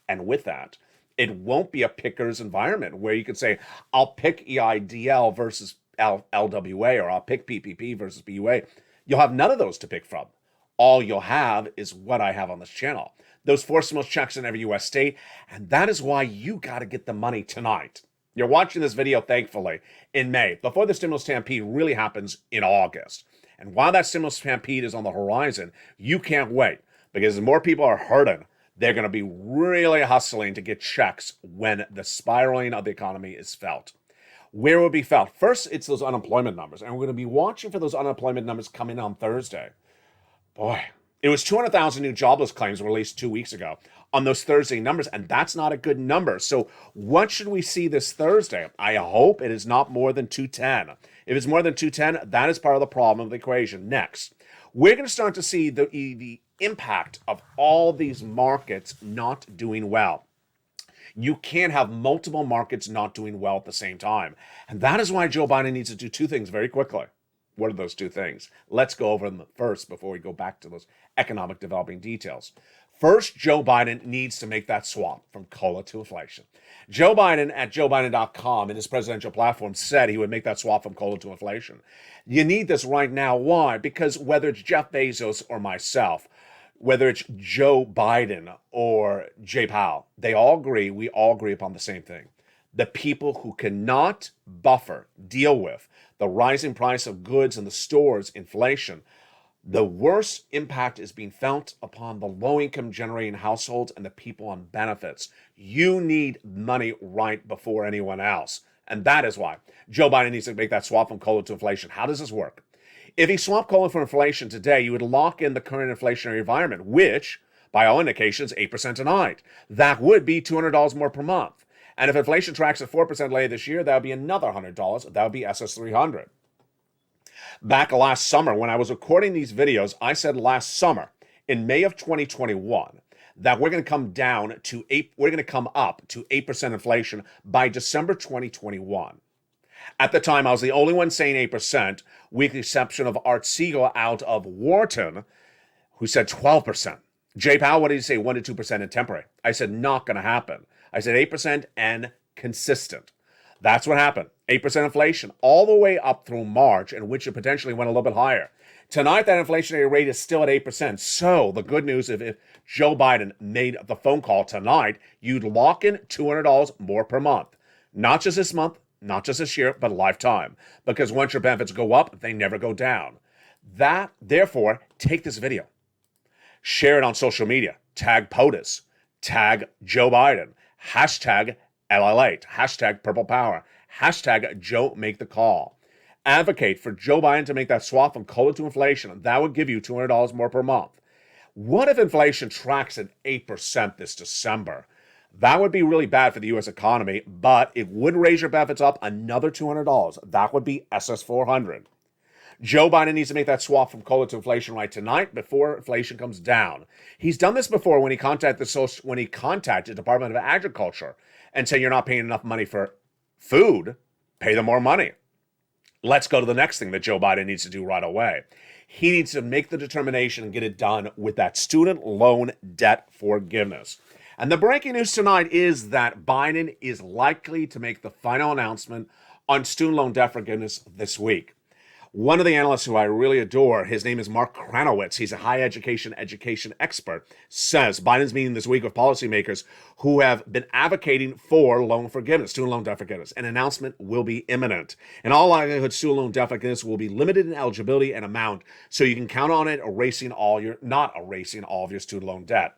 And with that, it won't be a picker's environment where you can say, I'll pick EIDL versus LWA, or I'll pick PPP versus PUA. You'll have none of those to pick from. All you'll have is what I have on this channel. Those 4 stimulus checks in every U.S. state. And that is why you got to get the money tonight. You're watching this video, thankfully, in May, before the stimulus stampede really happens in August. And while that stimulus stampede is on the horizon, you can't wait, because as more people are hurting, they're going to be really hustling to get checks when the spiraling of the economy is felt. Where will it be felt? First, it's those unemployment numbers, and we're going to be watching for those unemployment numbers coming on Thursday. Boy, it was 200,000 new jobless claims released 2 weeks ago on those Thursday numbers, and that's not a good number. So what should we see this Thursday? I hope it is not more than 210. If it's more than 210, that is part of the problem of the equation. Next, we're going to start to see the impact of all these markets not doing well. You can't have multiple markets not doing well at the same time. And that is why Joe Biden needs to do 2 things very quickly. What are those 2 things? Let's go over them first before we go back to those economic developing details. First, Joe Biden needs to make that swap from COLA to inflation. Joe Biden at joebiden.com in his presidential platform said he would make that swap from COLA to inflation. You need this right now. Why? Because whether it's Jeff Bezos or myself, whether it's Joe Biden or Jay Powell, we all agree upon the same thing. The people who cannot deal with the rising price of goods in the stores, inflation, the worst impact is being felt upon the low-income generating households and the people on benefits. You need money right before anyone else. And that is why Joe Biden needs to make that swap from COLA to inflation. How does this work? If he swapped COLA for inflation today, you would lock in the current inflationary environment, which, by all indications, 8% tonight. That would be $200 more per month. And if inflation tracks at 4% later this year, that would be another $100. That would be SS300. Back last summer, when I was recording these videos, I said last summer, in May of 2021, that we're going to come up to 8% inflation by December 2021. At the time, I was the only one saying 8%, with the exception of Art Siegel out of Wharton, who said 12%. Jay Powell, what did he say? 1 to 2% and temporary. I said, not going to happen. I said 8% and consistent. That's what happened. 8% inflation all the way up through March, in which it potentially went a little bit higher. Tonight, that inflationary rate is still at 8%. So the good news, if Joe Biden made the phone call tonight, you'd lock in $200 more per month. Not just this month, not just this year, but lifetime. Because once your benefits go up, they never go down. Therefore, take this video. Share it on social media. Tag POTUS. Tag Joe Biden. Hashtag LALATE. Hashtag Purple Power. Hashtag Joe Make the Call. Advocate for Joe Biden to make that swap from COLA to inflation. That would give you $200 more per month. What if inflation tracks at 8% this December? That would be really bad for the U.S. economy, but it would raise your benefits up another $200. That would be SS400. Joe Biden needs to make that swap from COLA to inflation right tonight before inflation comes down. He's done this before when he contacted the Department of Agriculture and said, you're not paying enough money for food, pay them more money. Let's go to the next thing that Joe Biden needs to do right away. He needs to make the determination and get it done with that student loan debt forgiveness. And the breaking news tonight is that Biden is likely to make the final announcement on student loan debt forgiveness this week. One of the analysts who I really adore, his name is Mark Kranowitz, he's a higher education expert, says Biden's meeting this week with policymakers who have been advocating for loan forgiveness, student loan debt forgiveness. An announcement will be imminent. In all likelihood, student loan debt forgiveness will be limited in eligibility and amount, so you can count on it not erasing all of your student loan debt.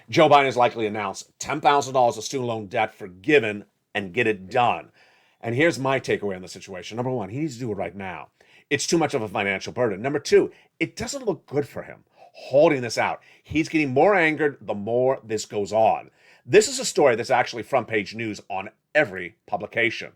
Joe Biden has likely announced $10,000 of student loan debt forgiven and get it done. And here's my takeaway on the situation. Number one, he needs to do it right now. It's too much of a financial burden. Number two, it doesn't look good for him holding this out. He's getting more angered the more this goes on. This is a story that's actually front page news on every publication.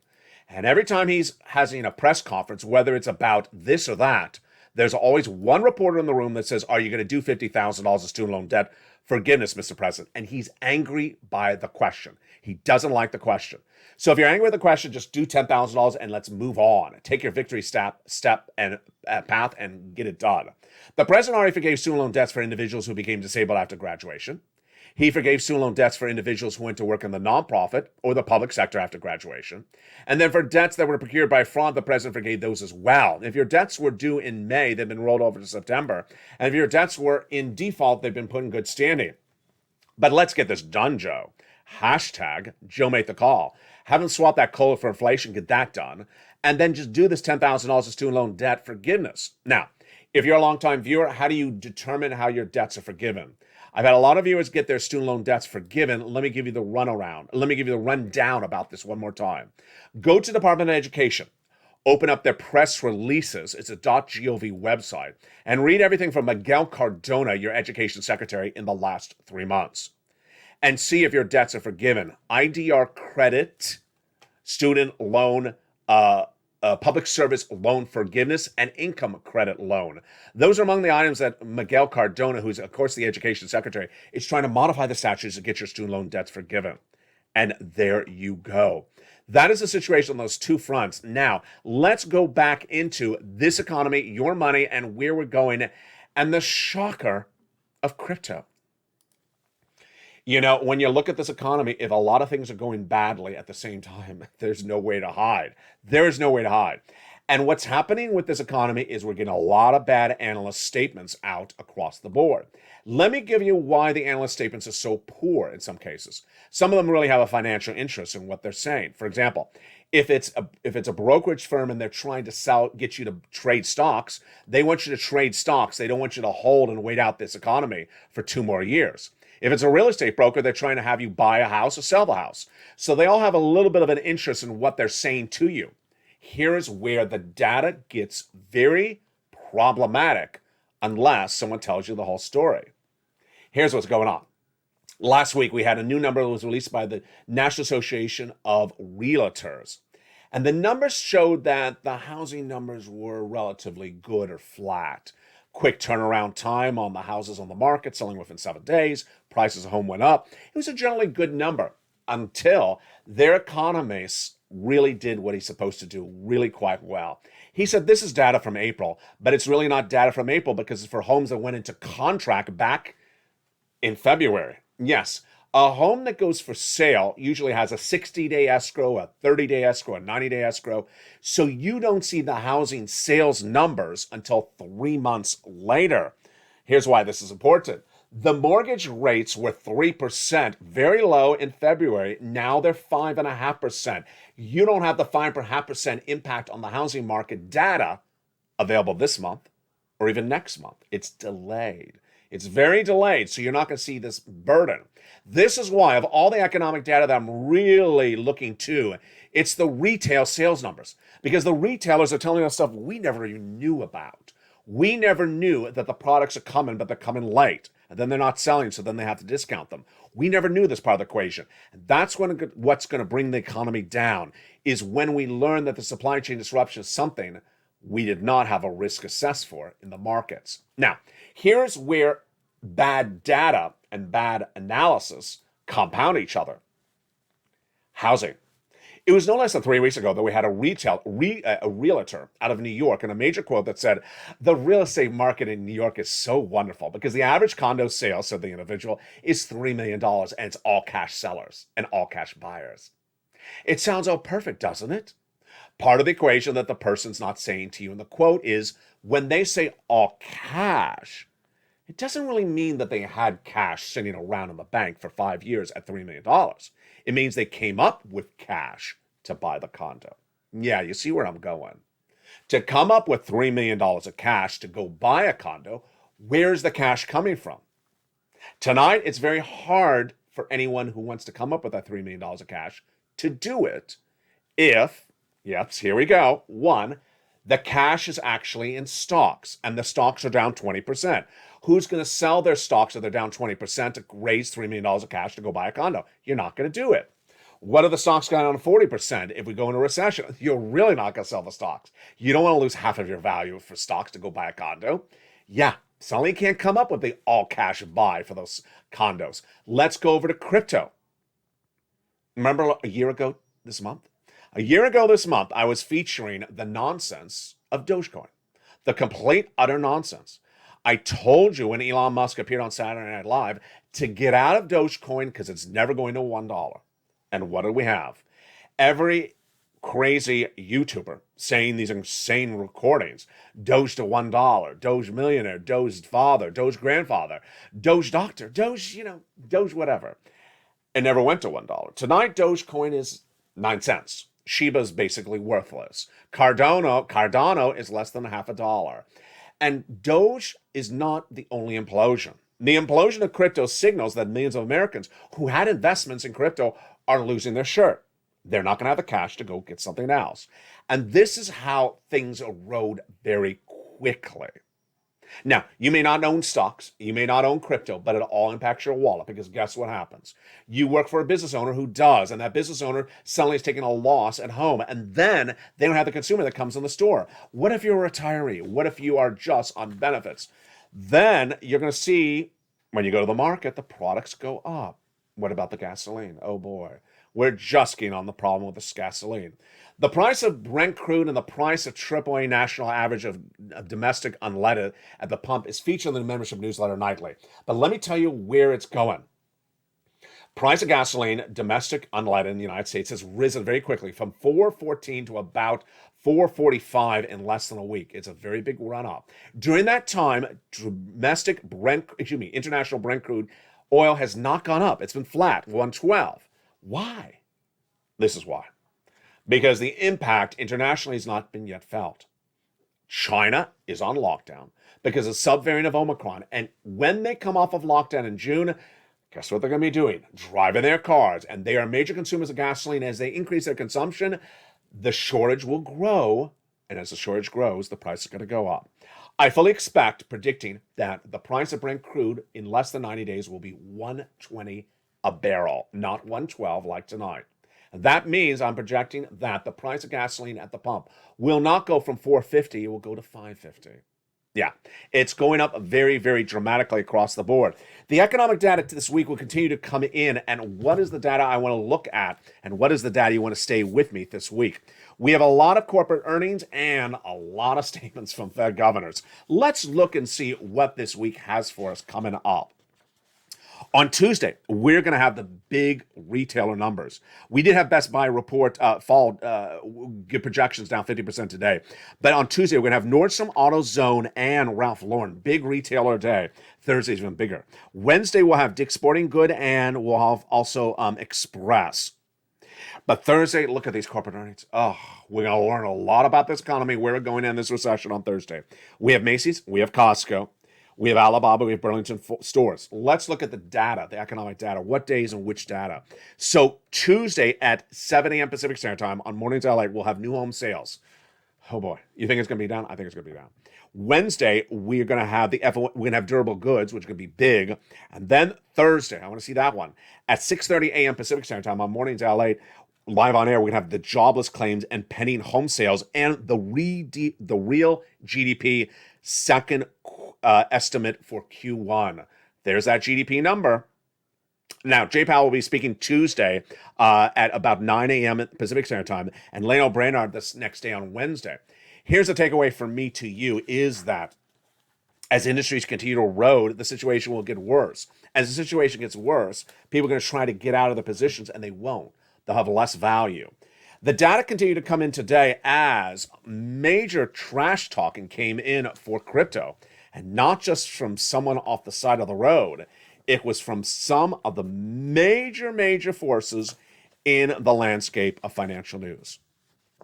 And every time he's having a press conference, whether it's about this or that, there's always one reporter in the room that says, are you going to do $50,000 of student loan debt forgiveness, Mr. President? And he's angry by the question. He doesn't like the question. So if you're angry with the question, just do $10,000 and let's move on. Take your victory step and path and get it done. The president already forgave student loan debts for individuals who became disabled after graduation. He forgave student loan debts for individuals who went to work in the nonprofit or the public sector after graduation. And then for debts that were procured by fraud, the president forgave those as well. If your debts were due in May, they've been rolled over to September. And if your debts were in default, they've been put in good standing. But let's get this done, Joe. Hashtag Joe made the call. Have him swap that COLA for inflation, get that done. And then just do this $10,000 of student loan debt forgiveness. Now, if you're a longtime viewer, how do you determine how your debts are forgiven? I've had a lot of viewers get their student loan debts forgiven. Let me give you the runaround. Let me give you the rundown about this one more time. Go to Department of Education, open up their press releases. It's a .gov website, and read everything from Miguel Cardona, your education secretary, in the last 3 months. And see if your debts are forgiven. IDR credit, student loan, public service loan forgiveness, and income credit loan. Those are among the items that Miguel Cardona, who's of course the education secretary, is trying to modify the statutes to get your student loan debts forgiven. And there you go. That is the situation on those two fronts. Now, let's go back into this economy, your money, and where we're going, and the shocker of crypto. You know, when you look at this economy, if a lot of things are going badly at the same time, there's no way to hide. There's no way to hide. And what's happening with this economy is we're getting a lot of bad analyst statements out across the board. Let me give you why the analyst statements are so poor in some cases. Some of them really have a financial interest in what they're saying. For example, if it's a brokerage firm and they're trying to get you to trade stocks, they want you to trade stocks. They don't want you to hold and wait out this economy for 2 more years. If it's a real estate broker, they're trying to have you buy a house or sell the house. So they all have a little bit of an interest in what they're saying to you. Here's where the data gets very problematic unless someone tells you the whole story. Here's what's going on. Last week, we had a new number that was released by the National Association of Realtors. And the numbers showed that the housing numbers were relatively good or flat. Quick turnaround time on the houses on the market, selling within 7 days. Prices of home went up. It was a generally good number until their economist really did what he's supposed to do really quite well. He said this is data from April, but it's really not data from April because it's for homes that went into contract back in February. Yes, a home that goes for sale usually has a 60-day escrow, a 30-day escrow, a 90-day escrow. So you don't see the housing sales numbers until 3 months later. Here's why this is important. The mortgage rates were 3%, very low in February. Now they're 5.5%. You don't have the 5.5% impact on the housing market data available this month or even next month. It's delayed. It's very delayed, so you're not going to see this burden. This is why, of all the economic data that I'm really looking to, it's the retail sales numbers. Because the retailers are telling us stuff we never even knew about. We never knew that the products are coming, but they're coming late. And then they're not selling, so then they have to discount them. We never knew this part of the equation. And that's what's going to bring the economy down, is when we learn that the supply chain disruption is something we did not have a risk assessed for in the markets. Now, here's where bad data and bad analysis compound each other. Housing. It was no less than 3 weeks ago that we had a realtor out of New York and a major quote that said, the real estate market in New York is so wonderful because the average condo sale, said the individual, is $3 million and it's all cash sellers and all cash buyers. It sounds all perfect, doesn't it? Part of the equation that the person's not saying to you in the quote is when they say all cash, it doesn't really mean that they had cash sitting around in the bank for 5 years at $3 million. It means they came up with cash to buy the condo. Yeah, you see where I'm going. To come up with $3 million of cash to go buy a condo, where's the cash coming from? Tonight, it's very hard for anyone who wants to come up with that $3 million of cash to do it if Yep, here we go. One, the cash is actually in stocks, and the stocks are down 20%. Who's going to sell their stocks if they're down 20% to raise $3 million of cash to go buy a condo? You're not going to do it. What if the stocks go down 40% if we go into a recession? You're really not going to sell the stocks. You don't want to lose half of your value for stocks to go buy a condo. Yeah, suddenly you can't come up with the all-cash buy for those condos. Let's go over to crypto. Remember a year ago this month? A year ago this month, I was featuring the nonsense of Dogecoin. The complete, utter nonsense. I told you when Elon Musk appeared on Saturday Night Live to get out of Dogecoin because it's never going to $1. And what do we have? Every crazy YouTuber saying these insane recordings. Doge to $1, Doge millionaire, Doge father, Doge grandfather, Doge doctor, Doge, Doge whatever. It never went to $1. Tonight, Dogecoin is 9 cents. Shiba's basically worthless. Cardano is less than half a dollar. And Doge is not the only implosion. The implosion of crypto signals that millions of Americans who had investments in crypto are losing their shirt. They're not going to have the cash to go get something else. And this is how things erode very quickly. Now, you may not own stocks, you may not own crypto, but it all impacts your wallet because guess what happens? You work for a business owner who does, and that business owner suddenly is taking a loss at home, and then they don't have the consumer that comes in the store. What if you're a retiree? What if you are just on benefits? Then you're going to see, when you go to the market, the products go up. What about the gasoline? Oh boy, we're just getting on the problem with this gasoline. The price of Brent crude and the price of AAA national average of domestic unleaded at the pump is featured in the membership newsletter nightly. But let me tell you where it's going. Price of gasoline, domestic unleaded in the United States, has risen very quickly from $4.14 to about $4.45 in less than a week. It's a very big run up. During that time, international Brent crude oil has not gone up. It's been flat, 112. Why? This is why. Because the impact internationally has not been yet felt. China is on lockdown because of subvariant of Omicron. And when they come off of lockdown in June, guess what they're going to be doing? Driving their cars. And they are major consumers of gasoline. As they increase their consumption, the shortage will grow. And as the shortage grows, the price is going to go up. I fully expect, predicting that the price of Brent crude in less than 90 days will be $120 a barrel, not $112 like tonight. That means I'm projecting that the price of gasoline at the pump will not go from $4.50, it will go to $5.50. Yeah, it's going up very, very dramatically across the board. The economic data this week will continue to come in, and what is the data I want to look at, and what is the data you want to stay with me this week? We have a lot of corporate earnings and a lot of statements from Fed governors. Let's look and see what this week has for us coming up. On Tuesday, we're going to have the big retailer numbers. We did have Best Buy report give projections down 50% today. But on Tuesday, we're going to have Nordstrom, AutoZone, and Ralph Lauren. Big retailer day. Thursday's even bigger. Wednesday, we'll have Dick's Sporting Good, and we'll have also Express. But Thursday, look at these corporate earnings. Oh, we're going to learn a lot about this economy, where we're going in this recession on Thursday. We have Macy's, we have Costco. We have Alibaba, we have Burlington stores. Let's look at the data, the economic data. What days and which data? So Tuesday at 7 a.m. Pacific Standard Time on Mornings LA, we'll have new home sales. Oh boy, you think it's going to be down? I think it's going to be down. Wednesday, we're going to have we're going to have durable goods, which is going to be big. And then Thursday, I want to see that one. At 6:30 a.m. Pacific Standard Time on Mornings LA, live on air, we're going to have the jobless claims and pending home sales and the real GDP second estimate for Q1. There's that GDP number. Now, Jay Powell will be speaking Tuesday at about 9 a.m. Pacific Standard Time, and Leno Brainard this next day on Wednesday. Here's the takeaway from me to you is that as industries continue to erode, the situation will get worse. As the situation gets worse, people are going to try to get out of their positions, and they won't. They'll have less value. The data continue to come in today as major trash talking came in for crypto. And not just from someone off the side of the road. It was from some of the major forces in the landscape of financial news.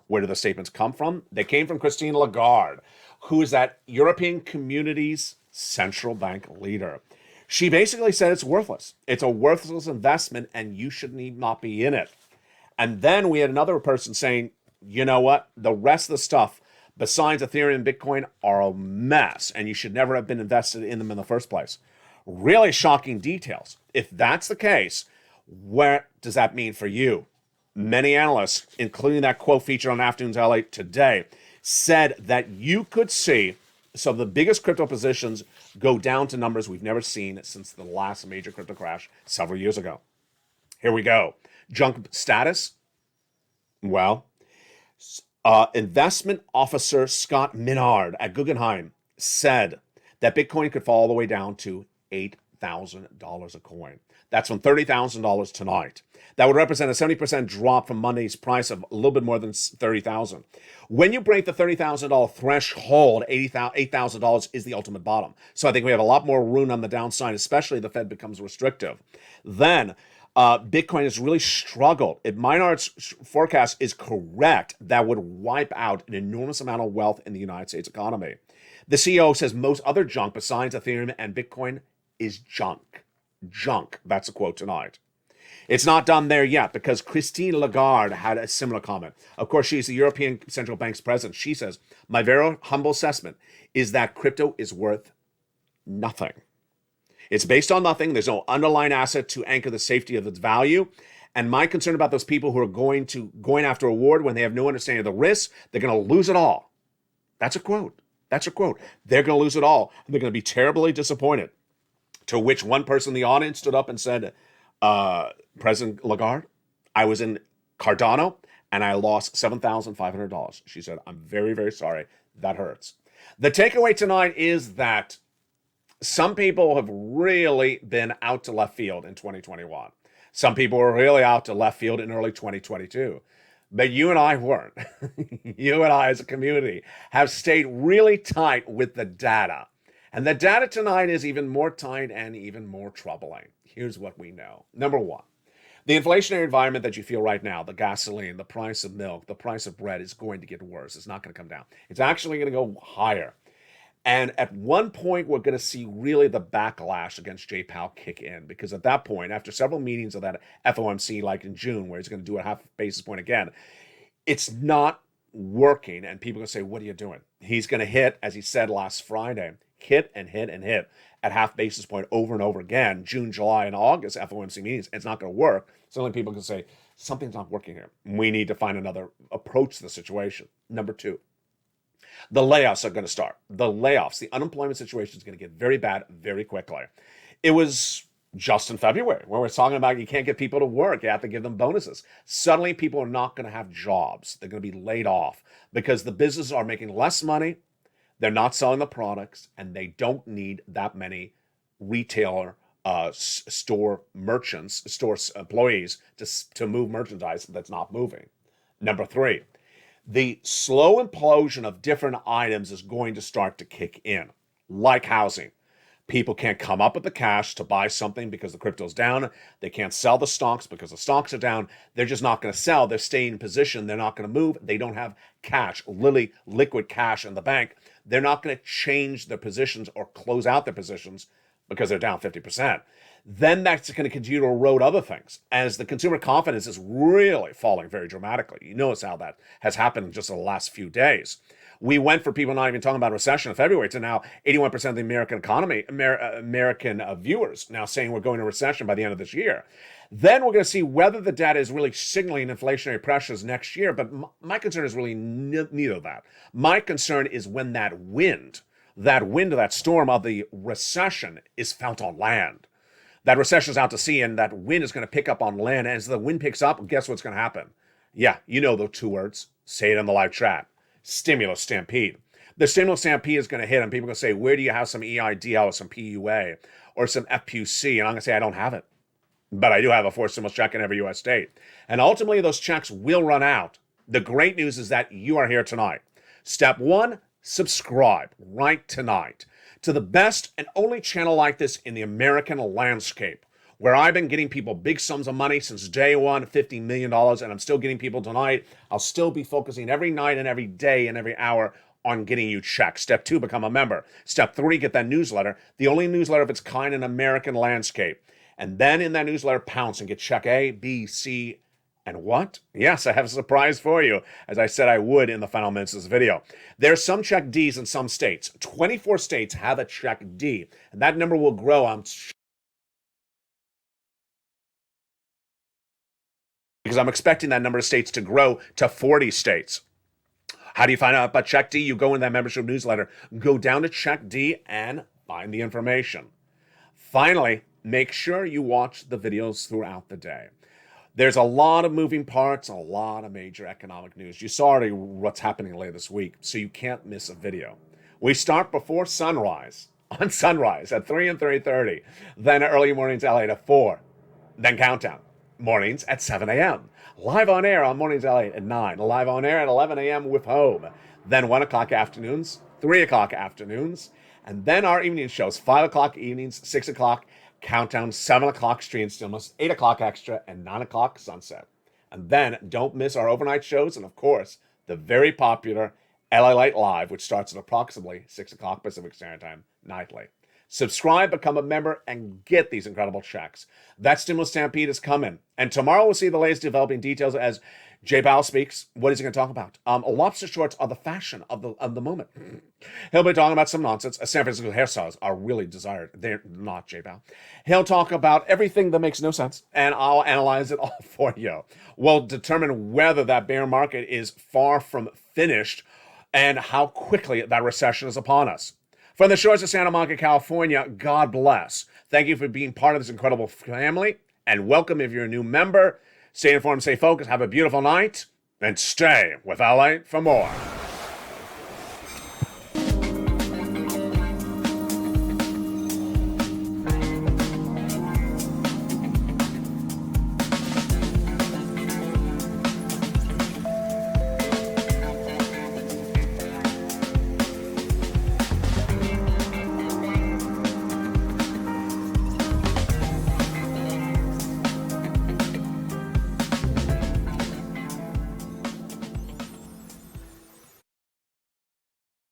Where do the statements come from? They came from Christine Lagarde, who is that European Community's central bank leader. She basically said it's worthless. It's a worthless investment and you should not be in it. And then we had another person saying, you know what? The rest of the stuff besides Ethereum and Bitcoin are a mess, and you should never have been invested in them in the first place. Really shocking details. If that's the case, what does that mean for you? Many analysts, including that quote featured on Afternoons LA today, said that you could see some of the biggest crypto positions go down to numbers we've never seen since the last major crypto crash several years ago. Here we go. Junk status? Well, investment officer Scott Minard at Guggenheim said that Bitcoin could fall all the way down to $8,000 a coin. That's from $30,000 tonight. That would represent a 70% drop from Monday's price of a little bit more than $30,000. When you break the $30,000 threshold, $8,000 is the ultimate bottom. So I think we have a lot more room on the downside, especially if the Fed becomes restrictive. Then Bitcoin has really struggled. If Minard's forecast is correct, that would wipe out an enormous amount of wealth in the United States economy. The CEO says most other junk besides Ethereum and Bitcoin is junk. Junk. That's a quote tonight. It's not done there yet because Christine Lagarde had a similar comment. Of course, she's the European Central Bank's president. She says, my very humble assessment is that crypto is worth nothing. It's based on nothing. There's no underlying asset to anchor the safety of its value. And my concern about those people who are going after a reward when they have no understanding of the risk, they're going to lose it all. That's a quote. That's a quote. They're going to lose it all. And they're going to be terribly disappointed. To which one person in the audience stood up and said, President Lagarde, I was in Cardano and I lost $7,500. She said, I'm very, very sorry. That hurts. The takeaway tonight is that some people have really been out to left field in 2021. Some people were really out to left field in early 2022. But you and I weren't. You and I as a community have stayed really tight with the data. And the data tonight is even more tight and even more troubling. Here's what we know. Number one, the inflationary environment that you feel right now, the gasoline, the price of milk, the price of bread is going to get worse. It's not going to come down. It's actually going to go higher. And at one point, we're going to see really the backlash against Jay Powell kick in. Because at that point, after several meetings of that FOMC, like in June, where he's going to do a half basis point again, it's not working. And people are going to say, what are you doing? He's going to hit, as he said last Friday, hit and hit and hit at half basis point over and over again, June, July, and August FOMC meetings. It's not going to work. Suddenly people can say, something's not working here. We need to find another approach to the situation. Number two, the layoffs are going to start. The layoffs, the unemployment situation is going to get very bad very quickly. It was just in February when we're talking about you can't get people to work. You have to give them bonuses. Suddenly people are not going to have jobs. They're going to be laid off because the businesses are making less money. They're not selling the products, and they don't need that many retailer, store merchants, store employees to move merchandise that's not moving. Number three, the slow implosion of different items is going to start to kick in, like housing. People can't come up with the cash to buy something because the crypto's down. They can't sell the stocks because the stocks are down. They're just not going to sell. They're staying in position. They're not going to move. They don't have cash, literally liquid cash in the bank. They're not going to change their positions or close out their positions because they're down 50%. Then that's going to continue to erode other things as the consumer confidence is really falling very dramatically. You notice how that has happened just in the last few days. We went for people not even talking about recession in February to now 81% of the American economy, American viewers now saying we're going to recession by the end of this year. Then we're going to see whether the data is really signaling inflationary pressures next year. But my concern is really neither of that. My concern is when that wind of that storm of the recession is felt on land. That recession is out to sea and that wind is going to pick up on land. And as the wind picks up, guess what's going to happen? Yeah, you know the two words. Say it in the live chat. Stimulus stampede. The stimulus stampede is going to hit and people are going to say, where do you have some EIDL or some PUA or some FPC? And I'm going to say, I don't have it. But I do have a forced stimulus check in every U.S. state. And ultimately, those checks will run out. The great news is that you are here tonight. Step one, subscribe right tonight to the best and only channel like this in the American landscape, where I've been getting people big sums of money since day one, $50 million, and I'm still getting people tonight. I'll still be focusing every night and every day and every hour on getting you checks. Step two, become a member. Step three, get that newsletter, the only newsletter of its kind in American landscape. And then in that newsletter, pounce and get check A, B, C, And what? Yes, I have a surprise for you, as I said I would in the final minutes of this video. There's some check Ds in some states. 24 states have a check D, and that number will grow, because I'm expecting that number of states to grow to 40 states. How do you find out about Check D? You go in that membership newsletter, go down to Check D, and find the information. Finally, make sure you watch the videos throughout the day. There's a lot of moving parts, a lot of major economic news. You saw already what's happening later this week, so you can't miss a video. We start before sunrise, on sunrise at 3 and 3:30, then early mornings LA at 4, then countdown, mornings at 7 a.m., live on air on mornings LA at 9, live on air at 11 a.m. with home, then 1 o'clock afternoons, 3 o'clock afternoons, and then our evening shows, 5 o'clock evenings, 6 o'clock, countdown, 7 o'clock stream stillness, 8 o'clock extra, and 9 o'clock sunset. And then don't miss our overnight shows, and of course, the very popular LALATE Live, which starts at approximately 6 o'clock Pacific Standard Time nightly. Subscribe, become a member, and get these incredible checks. That stimulus stampede is coming. And tomorrow we'll see the latest developing details as Jay Powell speaks. What is he going to talk about? Lobster shorts are the fashion of the moment. He'll be talking about some nonsense. San Francisco hairstyles are really desired. They're not Jay Powell. He'll talk about everything that makes no sense, and I'll analyze it all for you. We'll determine whether that bear market is far from finished and how quickly that recession is upon us. From the shores of Santa Monica, California, God bless. Thank you for being part of this incredible family, and welcome if you're a new member. Stay informed, stay focused, have a beautiful night, and stay with LA for more.